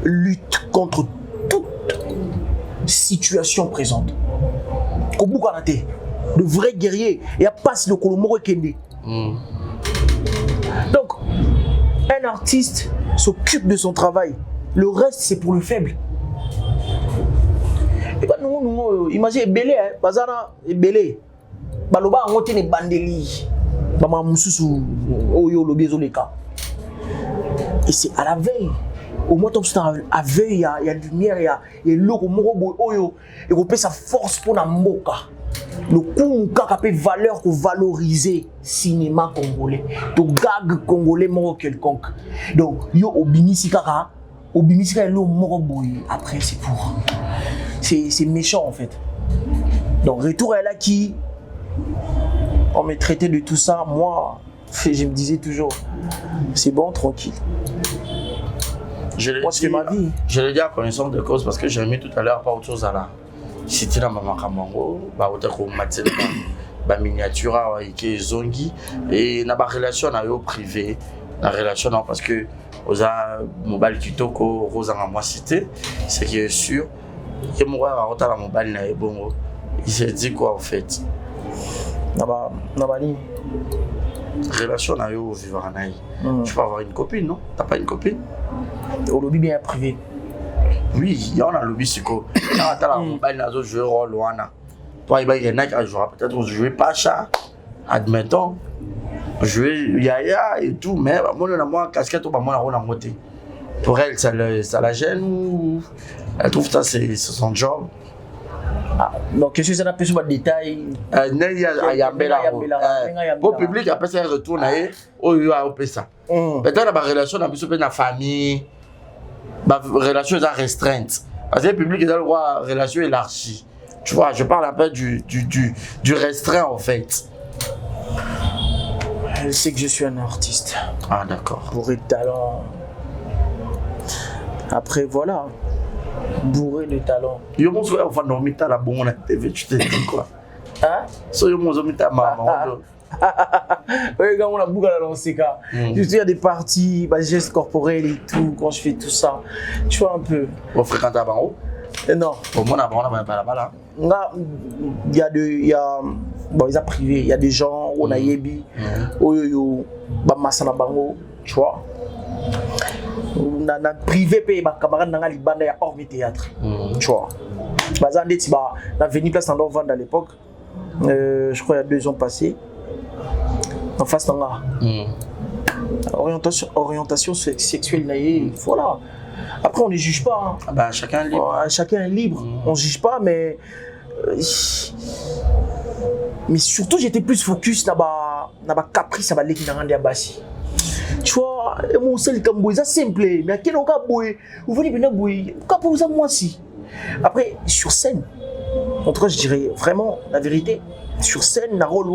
lutte contre toute situation présente. Kobukarate, le vrai guerrier et a pas si le kolomoro kende. Donc un artiste s'occupe de son travail. Le reste c'est pour le faible. Et bah nous imaginez belé hein, bazana belé. Baloba ngote ne bandeli. Mama mususu oyo lobezo leka. Et c'est à la veille. Au moins à veille il y a lumière, il y a l'eau moko oyo et on peut sa force pour na mboka. Le coup ka peut valeur pour valoriser cinéma congolais. To gag congolais moko quelconque. Donc yo obinisi kaka l'eau moko boy après c'est pour c'est méchant en fait. Donc retour à là qui on me traitait de tout ça, moi je me disais toujours c'est bon tranquille. Moi c'est ma vie. Je l'ai dit à connaissance de cause parce que j'ai mis tout à l'heure pas autre chose à la c'était dans Maman Kamango, bah autant matin ba miniature qui zongi et na ba relation na yo privé, la relation non parce que oza mobile kitoko rosa nga moi cité, c'est qui est sûr que mon roi a la mobile na ebongo. Il s'est dit quoi en fait? Na ba ni relation na yo vivre naï. Tu peux avoir une copine non? T'as pas une copine? Au lobby bien privé. Oui, il y en a le lobby psycho. Quand tu as la mobile na zo jouer rôle loana. Toi il y en a qui jouent peut-être jouer Pacha. Admettons jouer Yaya et tout mais moi casquette moi na moté. Pour elle ça la gêne ou elle trouve ça c'est son job. Donc qu'est-ce que ça n'a pas sur le détail pour public après ça retourne au ça peut-être la relation na biso pe na famille la relation est restreinte parce que le public est dans le droit relation élargie tu vois je parle un peu du restreint en fait. Elle sait que je suis un artiste. Ah d'accord. Bourré de talent. Après voilà. Bourré de talent. Yo mon soeur va dormir ta la bonne TV tu te dis quoi? Hein? So yo mon zomi ta maman. Ouais quand on a beaucoup à lancer cas. Je suis à des parties, des gestes corporels et tout quand je fais tout ça. Tu vois un peu. On fréquente à Bango? Non. Au moins on a pas là-bas là. Il y a bon ils a privé, il y a des gens on a yebi oyo ba masana bango, tu vois. On a privé paye ma camarade dans la libanda ya hors théâtre. Tu vois. Bazandeti na Veni Place Tandor Vendre à l'époque. Je crois il y a 2 ans passés. En face d'Anga. Orientation sexuelle, voilà. Après, on ne juge pas. Hein. Bah, chacun est libre. Chacun est libre. On ne juge pas, mais surtout, j'étais plus focus dans ma caprice, dans l'équipe de Bassi. Tu vois, mon seul camboy, c'est simple. Mais à quel cas, vous venez bien boy, vous avez moi aussi. Après, sur scène, en tout cas, je dirais vraiment la vérité. Sur scène, la rôle,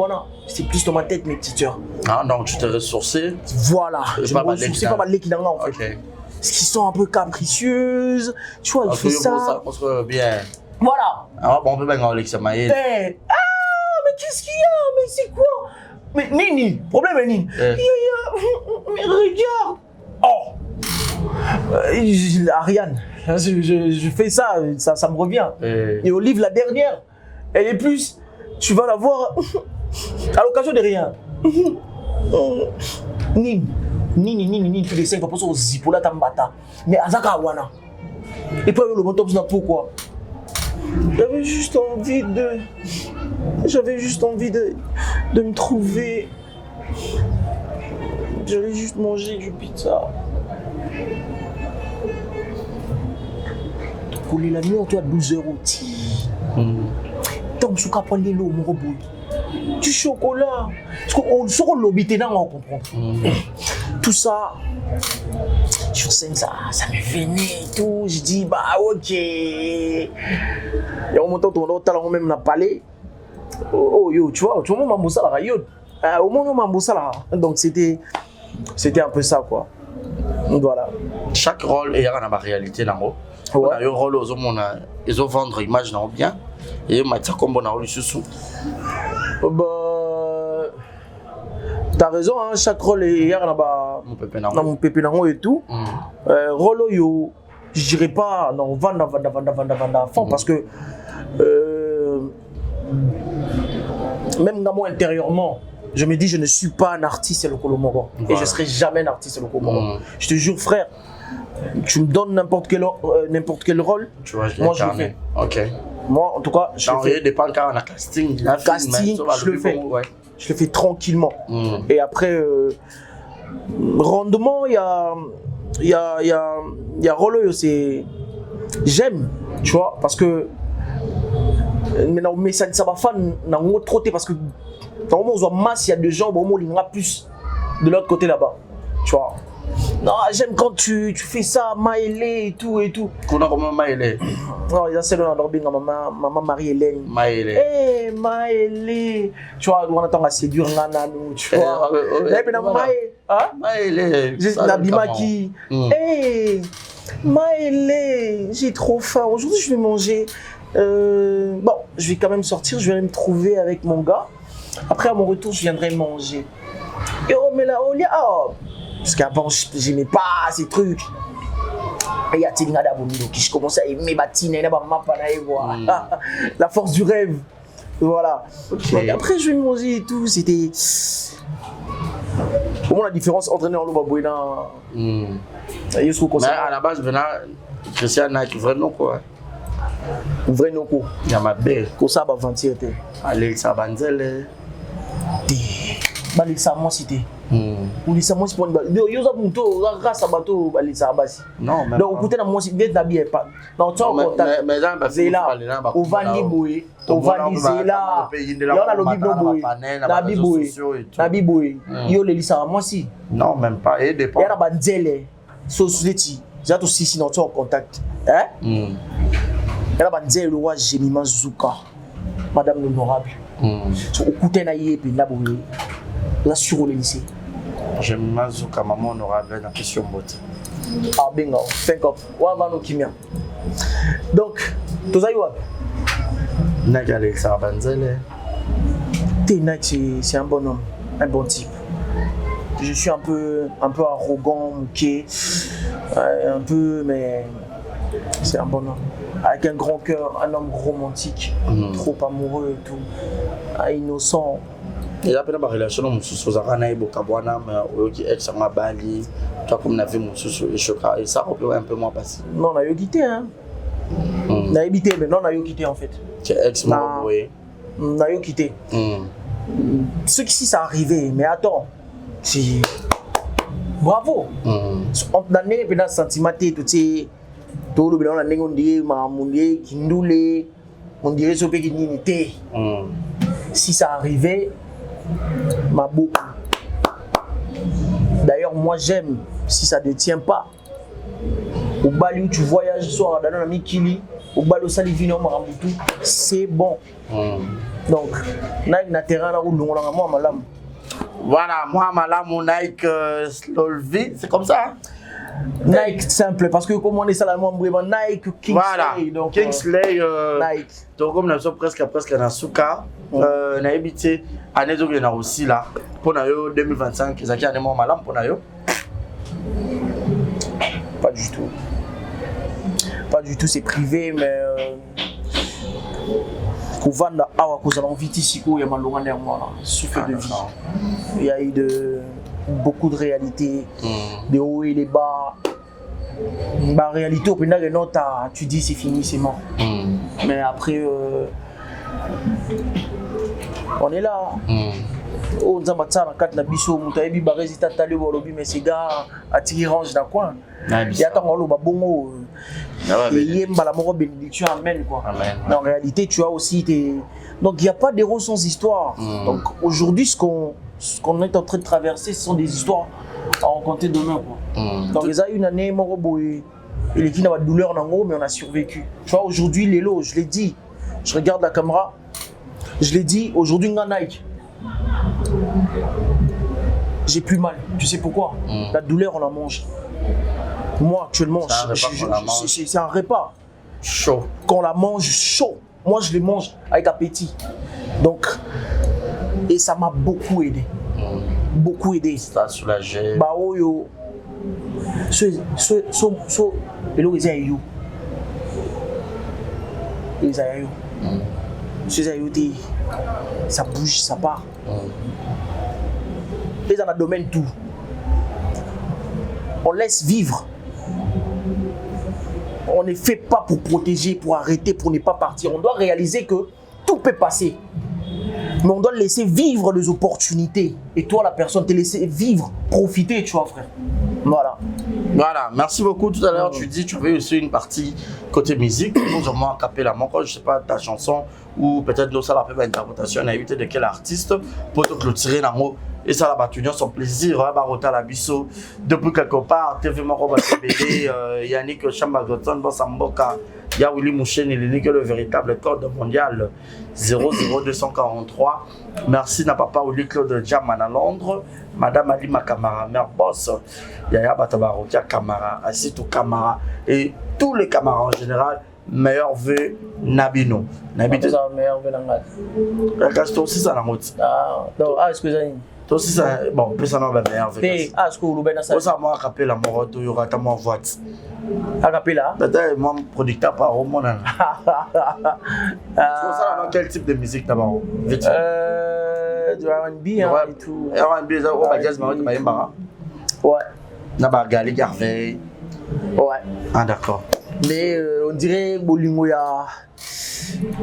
c'est plus dans ma tête, mes petites sœurs. Ah, donc tu t'es ressourcé. Voilà, je me ressource, c'est pas mal l'équipe en fait. Okay. Parce qu'ils sont un peu capricieuses, tu vois, ils font ça. Bien. Voilà. Ah, bon, on peut bien aller avec ça, Maïl. Mais qu'est-ce qu'il y a? Mais c'est quoi? Mais Nini, problème est Nini. Mais regarde. Oh Ariane, je fais ça, ça me revient. Et Olive, la dernière, elle est plus. Tu vas la voir à l'occasion de rien. Nini, tous les 5 fois au Zipola Tambata. Mais Azaka Wana. Et puis le montant, pourquoi? J'avais juste envie de me trouver. J'allais juste manger du pizza. Pour les nuit, on doit 12 €. Donc, je suis capable de l'eau, mon robot. Du chocolat. Parce qu'on sort au lobby, on comprend. Tout ça, sur scène, ça me venait et tout. Je dis, bah, ok. Et en montant, on même n'a parlé. Oh, yo, tu vois, mon mamoussa là, yo. Au moins, mon mamoussa là. Donc, c'était un peu ça, quoi. Donc, voilà. Chaque rôle, il y a une réalité là-haut. On a un rôle aux hommes, ils ont vendu l'image bien. Et matière comme on a eu sous. T'as raison, hein, chaque rôle est hier dans mon pépé et tout. Rôle yo, je dirais pas non vendre à fond parce que même dans moi intérieurement, je me dis je ne suis pas un artiste le Kolomoro et je serai jamais un artiste le Kolomoro. Je te jure frère, tu me donnes n'importe quel rôle, tu vois, moi je le fais. Ok. Moi, en tout cas, je le fais. Dépend quand on a casting. Je le fais. Ouais. Je le fais tranquillement. Et après, rendement, il y a Rolo, c'est. J'aime, tu vois, parce que. Mais ça va faire un trop parce que. Normalement, on voit masse, il y a des gens, bon, il y en aura plus de l'autre côté là-bas. Tu vois. Non, j'aime quand tu fais ça, Maëlé et tout et tout. Comment Maëlé? Non, il y a celle là dans maman Marie-Hélène. Maëlé. Eh, Maëlé. Tu vois, on attend à séduire Nananou, tu vois. Et puis, Maëlé. Nabima qui. Eh, Maëlé, j'ai trop faim. Aujourd'hui, je vais manger. Bon, je vais quand même sortir, je vais aller me trouver avec mon gars. Après, à mon retour, je viendrai manger. Et oh, mais là, oh, parce qu'avant, je n'aimais pas ces trucs. Et il y a Télinga d'Abomido qui je commençais à aimer Batine, la force du rêve. Voilà. Okay. Donc après, je vais manger et tout. C'était. Comment la différence entre nous et nous? Mais à la base, Christian n'a que vrai nom quoi. Vrai nom quoi? Il y a ma belle. Comme ça, Banzele. Alexa Banzele. Balisa moi cité. Balisa moi c'est pour yo za bunto grâce à bateau balisa basi. Non mais donc écoutez na moi c'est bien d'habiller pas. Non tu contact. Mais là au vandi boy, au vandi zela. Yo na lobi boy. Na biboy. Na biboy. Yo le lisa moi si. Non même pas et dépend. Ya na banzele. Society. J'ai tout si non tu en contact. Hein? Ya na banzele wa Jemima Zuka. Madame l'honorable. So écoutez na yé puis là boy. La sur le lycée. J'aime Mazuka, maman honorable, la question botte. Ah, bingo, 5 ans. Wa va nous kimia. Donc, tout ça y est. Nagal ça Banzele. C'est un bon homme, un bon type. Je suis un peu arrogant, ok, un peu, mais c'est un bon homme. Avec un grand cœur, un homme romantique, trop amoureux et tout, innocent. Il y a une relation avec mon sous Zarana et Bokabwana, mais qui est sur ma Bali, toi comme on a vu mon sous et Choka, et ça on peut un peu moins passer. Non, on a eu guité, hein. Na habité maintenant na yo quitté en fait. Tu es ex-mort, oui. Na yo quitté. Ce qui si ça arrivé, mais attends, si bravo. On a né pendant sentiment tout c'est tout le bilan on a né on dit mamunde kindule on dirait ce pays qui si ça arrivait ma beaucoup. D'ailleurs moi j'aime si ça ne tient pas. Au Bali où tu voyages soir dans la Mikili, au Bali où ça les vino Marambutu, c'est bon. Donc, Nike na terrain là où nous on a moi malam. Voilà, moi malam mon Nike Slowly, c'est comme ça. Nike simple parce que comme on est salement vraiment Nike Kingsley voilà. Donc Kingsley Nike. Donc comme nous sommes presque na Souka, na habité année donc na aussi là pour na yo 2025 ezaki année moi malam pour na yo. Pas du tout. Pas du tout, c'est privé, mais Kouvanda Awa Kouzalon Vitisiko, il y a Malonga Nermois, souffle de vie. Il y a eu beaucoup de réalités, des hauts et des bas. La réalité, au final, tu dis c'est fini, c'est mort. Mais après, on est là. Oh, nous avons ça dans 4 nabiso, nous avons des résultats talés au lobby, mais ces gars attirent range dans quoi. Il y a tant de bongo. Il y a une bénédiction, amen quoi. Mais en réalité, tu as aussi des. Donc il n'y a pas d'héros sans histoire. Donc aujourd'hui, ce qu'on est en train de traverser, ce sont des histoires à rencontrer demain quoi. Donc il y a une année, il est qui n'a pas de douleur dans mais on a survécu. Tu vois, aujourd'hui, Lélo, je l'ai dit, je regarde la caméra, je l'ai dit, aujourd'hui, on a Nike. J'ai plus mal. Tu sais pourquoi? La douleur, on la mange. Moi, actuellement, c'est un repas chaud. Quand on la mange chaud, moi, je les mange avec appétit. Donc, et ça m'a beaucoup aidé. Beaucoup aidé. Ça a soulagé. Bah, oh yo. Et là, ils ont ça bouge, ça part. Et dans le domaine tout. On laisse vivre. On ne fait pas pour protéger, pour arrêter, pour ne pas partir. On doit réaliser que tout peut passer. Mais on doit laisser vivre les opportunités. Et toi, la personne, te laisser vivre, profiter, tu vois, frère. Voilà. Voilà, merci beaucoup. Tout à l'heure, tu dis, tu avais aussi une partie côté musique. Pour moi, capella, je ne sais pas, ta chanson, ou peut-être l'autre, ça la fait interprétation, on a évité de quel artiste, pour te clôturer dans le et ça, la battunia, son plaisir, Barota la Bisso, depuis quelque part, TV Moro Batébélé, Yannick Chambagoton, Bossamboka, Yaouli Mouchen, il est le véritable code mondial 00243. Merci n'a pas Oli Claude Diamant à Londres, Madame Ali Makamara, mère boss, Yaya Batabarotia Kamara, Asitou Kamara et tous les camarades en général. Meilleur vœu Nabino. Nabino. Meilleur vœu Nangat. La casse aussi ça la route. Ah, donc excusez-moi. Toi aussi ça bon, plus ça n'a pas meilleur vœu. Ah, est-ce que vous l'avez ça? Ça m'a rappelé la mort de Yora ta mon voix. A capella. Peut-être moi producteur par au monde. Ça dans quel type de musique d'abord? Du R&B et tout. R&B ça au bagage mais tu m'as ouais. Na ba Gali Garvey. Ouais. Ah d'accord. Mais on dirait bolingo ya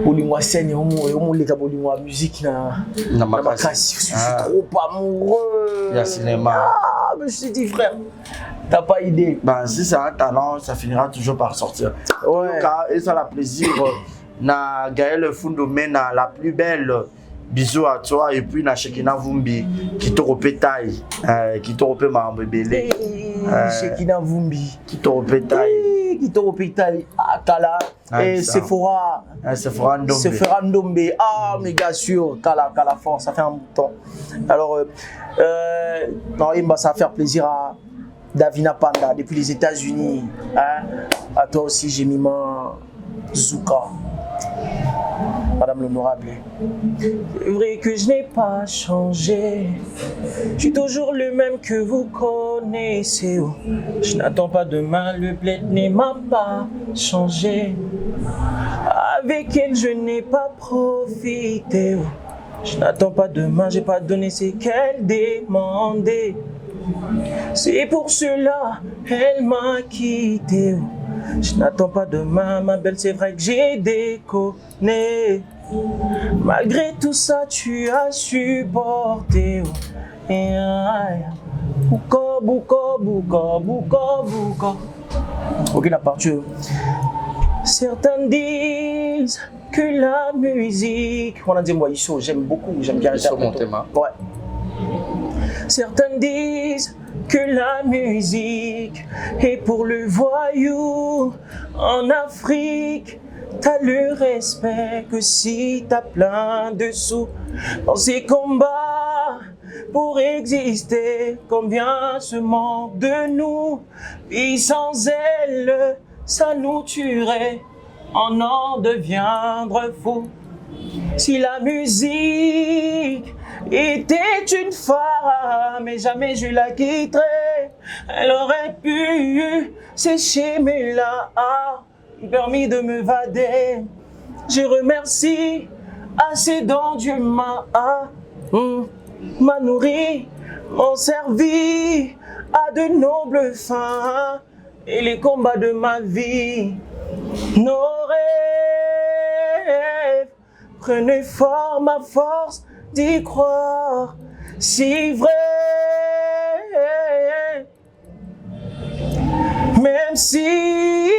bolingo scène on les bolingo musique na makasi. Je suis trop amoureux. Il y a cinéma. Ah, mais je te dis frère, t'as pas idée. Ben si c'est un talent, ça finira toujours par sortir. Ouais. Et ça la plaisir na Gaël Fundomé na la plus belle. Bisous à toi et puis na Shekina Vumbi qui te repétaille qui te repé ma bébé Shekina Vumbi qui te repétaille qui te repétaille à Kala et Sephora Ndombe ah mais gars sûr Kala fort ça fait un bout de temps alors non ça va faire plaisir à Davina Panda depuis les États-Unis hein? À toi aussi j'ai mis ma Zuka. Madame l'honorable, c'est vrai que je n'ai pas changé. Je suis toujours le même que vous connaissez. Je n'attends pas demain, le bled ne m'a pas changé. Avec elle, je n'ai pas profité. Je n'attends pas demain, j'ai pas donné ce qu'elle demandait. C'est pour cela, elle m'a quitté. Je n'attends pas demain, ma belle, c'est vrai que j'ai déconné. Malgré tout ça, tu as supporté. Bouka, bouka, bouka, bouka, bouka. Ok, la partie. Certains disent que la musique. On a dit, moi, Isso, j'aime beaucoup, j'aime bien mon thème. Ouais. Certains disent que la musique est pour le voyou. En Afrique, t'as le respect que si t'as plein de sous. Dans ces combats, pour exister, combien se manque de nous. Et sans elle, ça nous tuerait, on en deviendrait fou. Si la musique était une femme et jamais je la quitterais, elle aurait pu sécher mes larmes, permis de me vader. Je remercie assez dont Dieu m'a nourri, m'ont servi à de nobles fins et les combats de ma vie. Nos rêves prenaient forme à force d'y croire, si vrai. Même si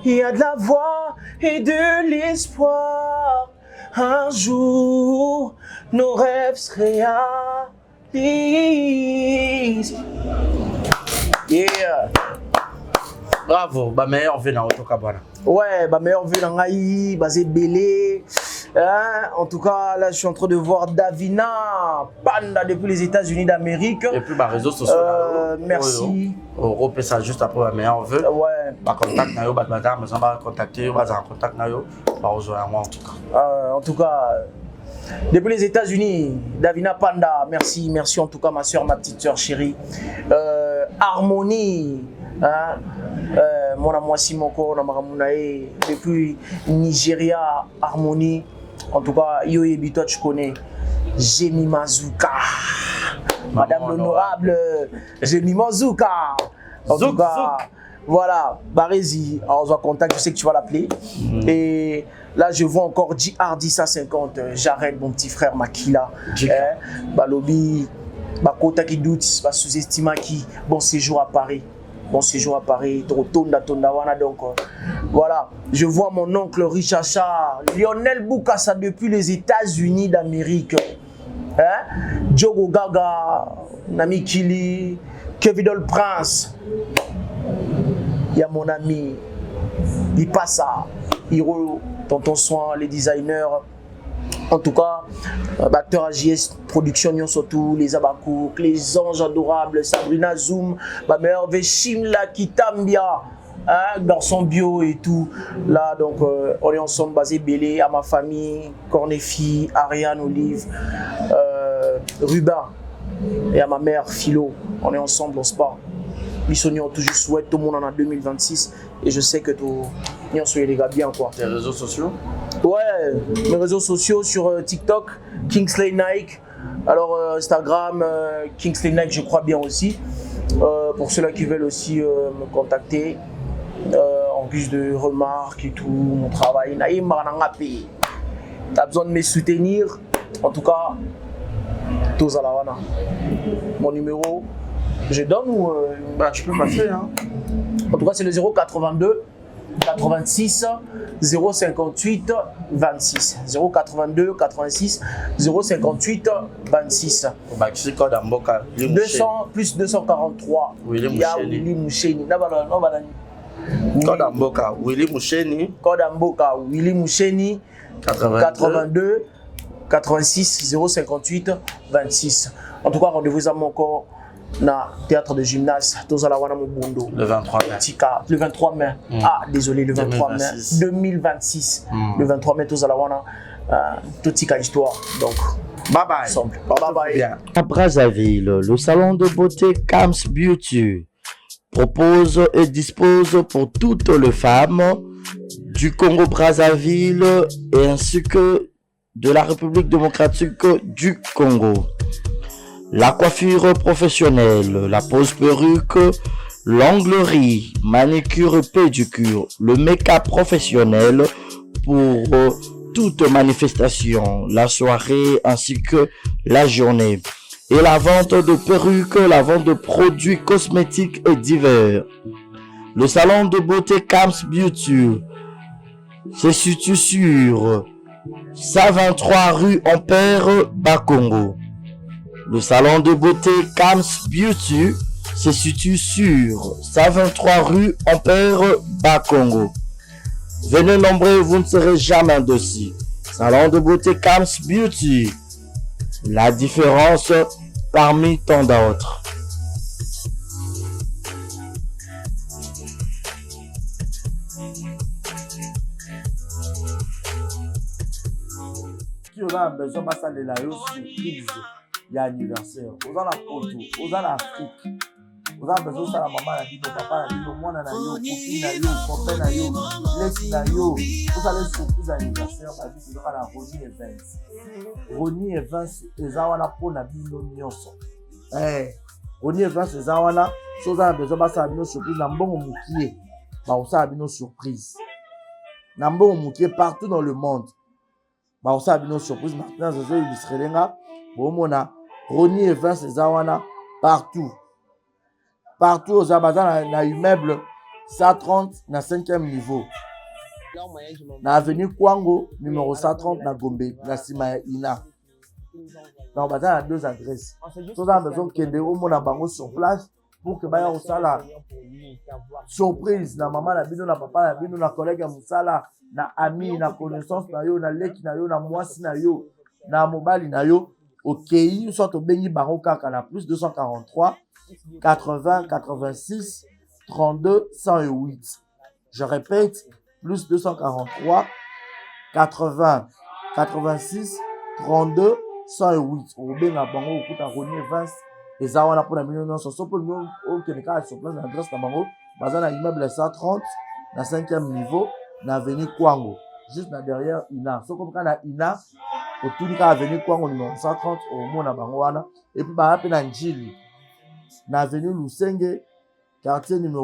il y a de la voix et de l'espoir, un jour nos rêves se réalisent. Yeah. Bravo, bah meilleur vue dans Otokabana. Ouais, bah meilleur vue dans Ngaï, basé Belé. Hein? En tout cas, là, je suis en train de voir Davina Panda depuis les États-Unis d'Amérique. Et puis, bah, réseaux sociaux. Merci. Europe, ça juste après ma meilleure vue. Ouais. Bah, contact, nayo, bah, madame, mais ça va contacter, bah, en contact, nayo, bah, rejoindre moi en tout cas. En tout cas, depuis les États-Unis, Davina Panda, merci, merci en tout cas, ma soeur, ma petite soeur chérie. Harmonie. Hein? Mon amour Simoko, depuis Nigeria, Harmonie. En tout cas, Yo Ebito, tu connais. Jemi Mazuka. Madame l'honorable Jemi Mazuka. En tout cas, voilà, Barézi, on va contact, je sais que tu vas l'appeler. Et là, je vois encore J.R.D. 50, j'arrête mon petit frère Makila. Balobi, Bakota qui doute, sous-estima qui, bon séjour à Paris. Bon séjour à Paris, Tonda, donc voilà, je vois mon oncle Richard Char, Lionel Boukassa depuis les États-Unis d'Amérique, hein? Diogo Gaga, Nami Kili, Kevin Dol Prince, il y a mon ami, Ipassa, Hiro, Tonton Soin, les designers. En tout cas, acteur AJS Production, surtout les Abakouk, les anges adorables, Sabrina Zoom, ma meilleure Veshimla Kitambia, hein, garçon bio et tout. Là, donc, on est ensemble, basé Bélé, à ma famille, Cornéfi, Ariane, Olive, Ruba et à ma mère Philo. On est ensemble, on se parle. Bissonnion, toujours souhaite tout le monde en 2026 et je sais que tout le soyez les gars bien quoi. Les réseaux sociaux? Ouais, mes réseaux sociaux sur TikTok, Kingsley Nike. Alors Instagram, Kingsley Nike, je crois bien aussi. Pour ceux-là qui veulent aussi me contacter en guise de remarques et tout, mon travail. T'as besoin de me soutenir. En tout cas, Tozalawana. Mon numéro, je donne ou bah, tu peux passer. Hein. En tout cas, c'est le 082 86 058 26. 082 86 058 26. Bah, qui c'est code en boca? 200 plus 243. Willy Moucheni. Code en boca, Willy Moucheni. Code en boca, Willy Moucheni. 82 86 058 26. En tout cas, rendez-vous à mon corps. Na théâtre de gymnase, Tozalawana Mobundo. Le 23 mai. Le 23 mai. Ah, désolé, le 23 mai 2026. Le 23 mai, Tozalawana. Totika histoire. Donc, bye bye. Ensemble. Bye bye. Bien. À Brazzaville, le salon de beauté Kams Beauty propose et dispose pour toutes les femmes du Congo-Brazzaville et ainsi que de la République démocratique du Congo. La coiffure professionnelle, la pose perruque, l'onglerie, manicure et pédicure, le make-up professionnel pour toute manifestation, la soirée ainsi que la journée. Et la vente de perruques, la vente de produits cosmétiques et divers. Le salon de beauté Camps Beauty se situe sur 123 rue Ampère, Bakongo. Le salon de beauté Camps Beauty se situe sur 123 rue Ampère, Bakongo. Venez nombreux, vous ne serez jamais dessus. Salon de beauté Camps Beauty. La différence parmi tant d'autres. Qui aura besoin de ça de la surprise, il y a anniversaire. Aux la poto, aux l'Afrique. Vous avez besoin de ça, la maman a dit, le papa a dit, le moine a dit, copine a dit, copain a dit, l'ex a dit. Vous allez surprise anniversaire, ma vie, c'est la Ronnie Evans. Ronnie Evans, les awana pour la bino nyonso. Ronnie Evans, les awana, chose à besoin de ça, bino surprise, n'ambon moukié. Bah, on sait bino surprise. N'ambon moukié partout dans le monde. Bah, on sait bino surprise. Maintenant, je vais illustrer là. Bon, mon a Ronnie Evans, les awana, partout. Partout aux Abazans, na immeuble 130 na 5e niveau. Na avenue Kwango, numéro 130 na Gombe, na Sima Ina. Donc, on a 2 adresses. Tout a besoin de au monde bango sur place pour que baya osala surprise na maman na bino na papa na bino na collègue ya musala na ami na connaissance na yo na leki na yo na mwasi na yo na mobali na yo. OK, soit au bengi bango kaka na plus 243 80 86 32 108. Je répète, plus 243 80 86 32 108. Au benga bango okuta Ronnie Evans et awana pour la million so pour nous au Kenya sur place l'adresse na bango bazana immeuble 130 na 5e niveau na avenue Kwango juste na derrière Ina. So comme kana Ina au tout cas avenue Kwango numéro 130 au mona bango wana et puis ba pe na Njili na avenue Lusenge, quartier 8,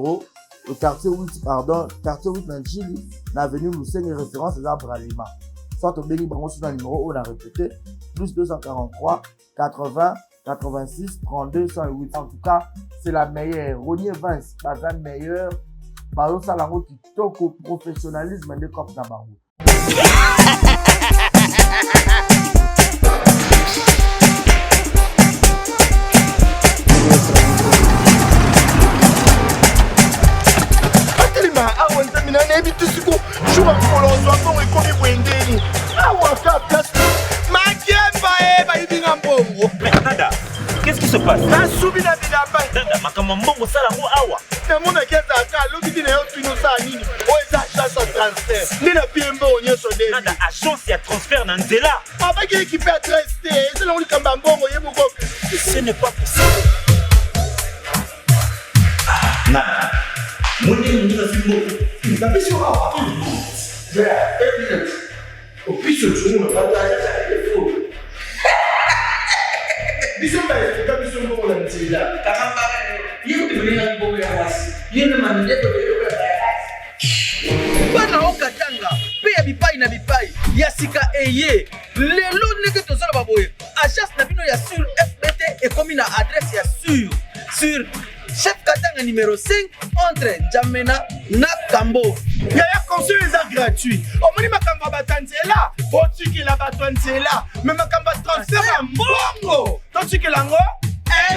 pardon, quartier 8 na Njili, na avenue Lusenge, référence à Bralima. Soit au béni bango sur le numéro, on a répété, plus 243, 80, 86, 32, 108. En tout cas, c'est la meilleure. Ronnie Evans, la meilleure. Bayo Salango qui toque au professionnalisme de Cop Nabarou. awa nzambi na nayebi te siko jour akolozwa mbongo ekomi bwendeni awa ka place makemba e bayibinga mbongo. Nada, qu'est-ce qui se passe? nasubi na bilamba Nada, makambo mbongo salango awa. namonaki ezalaka alobi na yo tino osala nini oyo eza agence ya transfert nde na pie mbongo nyonso nde. Nada, agence ya transfert na nzela. abaki ekipe adresse te ezalango likamba mbongo ye moko. Ce n'est pas possible. Nada. Mwende mwende fimbo. Napesi awa. Zera, 1 minute. Opisi otungu na partage ya telefone. Biso mba esika biso mbongo na nzela. Kakamba, yeye ndiye mbongo ya wasi. Yeye mandeto leo ya basi. Bana okatanga, pe ya bipai na bipai, ya sika eye. Lelo neke tozala baboye. Agence na bino ya sur FBT ekomi na adresse ya sur Chef Katanga numéro 5 entre Jamena na Kambo. Yaya conseil eza gratuit. Omoni makamba batanzela, botikela bato nzela, mais makamba transfert ya mbongo. Totikela ngo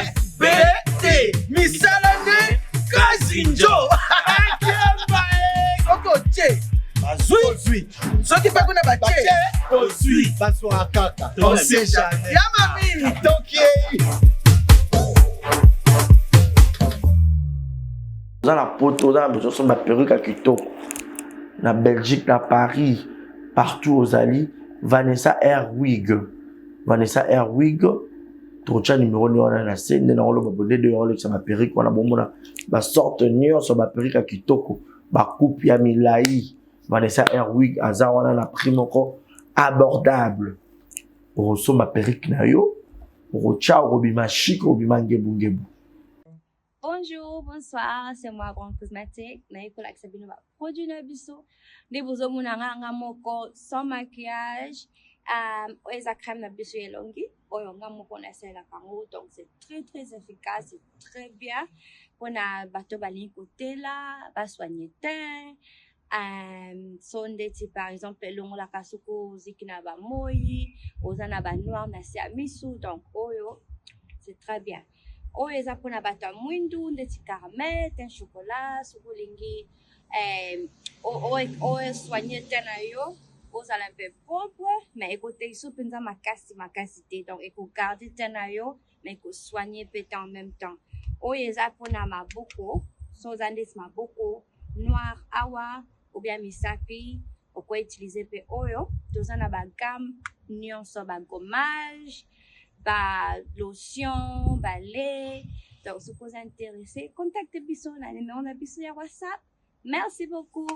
FBT. Misala ne Kazinjo. Akemba e. Oko che. Bazui. Soki pa kuna ba che. Ozui. Baso akaka. On sait jamais. Yama mimi. Donc Dans la poto, dans la besoin de perruque à Kitoko. Na Belgique, na Paris, partout aux alliés, Vanessa Airwig. Vanessa Airwig, trocha numéro ni on a na scène, na on le babonné de on le ça ma perruque, on a bon mona, ba sorte nion sur ma perruque à Kitoko, ba coupe ya milai. Vanessa Airwig, aza on a la prime encore abordable. Pour so ma perruque na yo, pour cha robima chic, robima ngebu ngebu. Bonjour, bonsoir, c'est moi, Brand Cosmétique. Na iko like sabino ba produit na biso. Ni bozo muna nga moko sans maquillage. Oeza crème na biso elongi. Oyo nga moko na sela kango. Donc c'est très efficace, c'est très bien. Pona bato bali côté là, ba soigner teint. Sondeti par exemple longo la kasuko zikina ba moi, ozana ba noir na siamisu. Donc oyo c'est très bien. Oyo eza pona bato ya mwindu ndeti caramel, teint chocolat, sokolingi oyo soigner teint na yo ozala un peu propre, mais ekote iso penza makasi te. Donc eko garder teint na yo, mais eko soigner peut en même temps. Oyo eza pona maboko, so oza ndeti maboko noir awa ou bien misapi, oko utiliser pe oyo. Toza na ba gamme nyonso, ba gommage, ba lotion, ba lait. Donc, si vous êtes intéressé, contactez biso na numéro na biso ya WhatsApp. Merci beaucoup.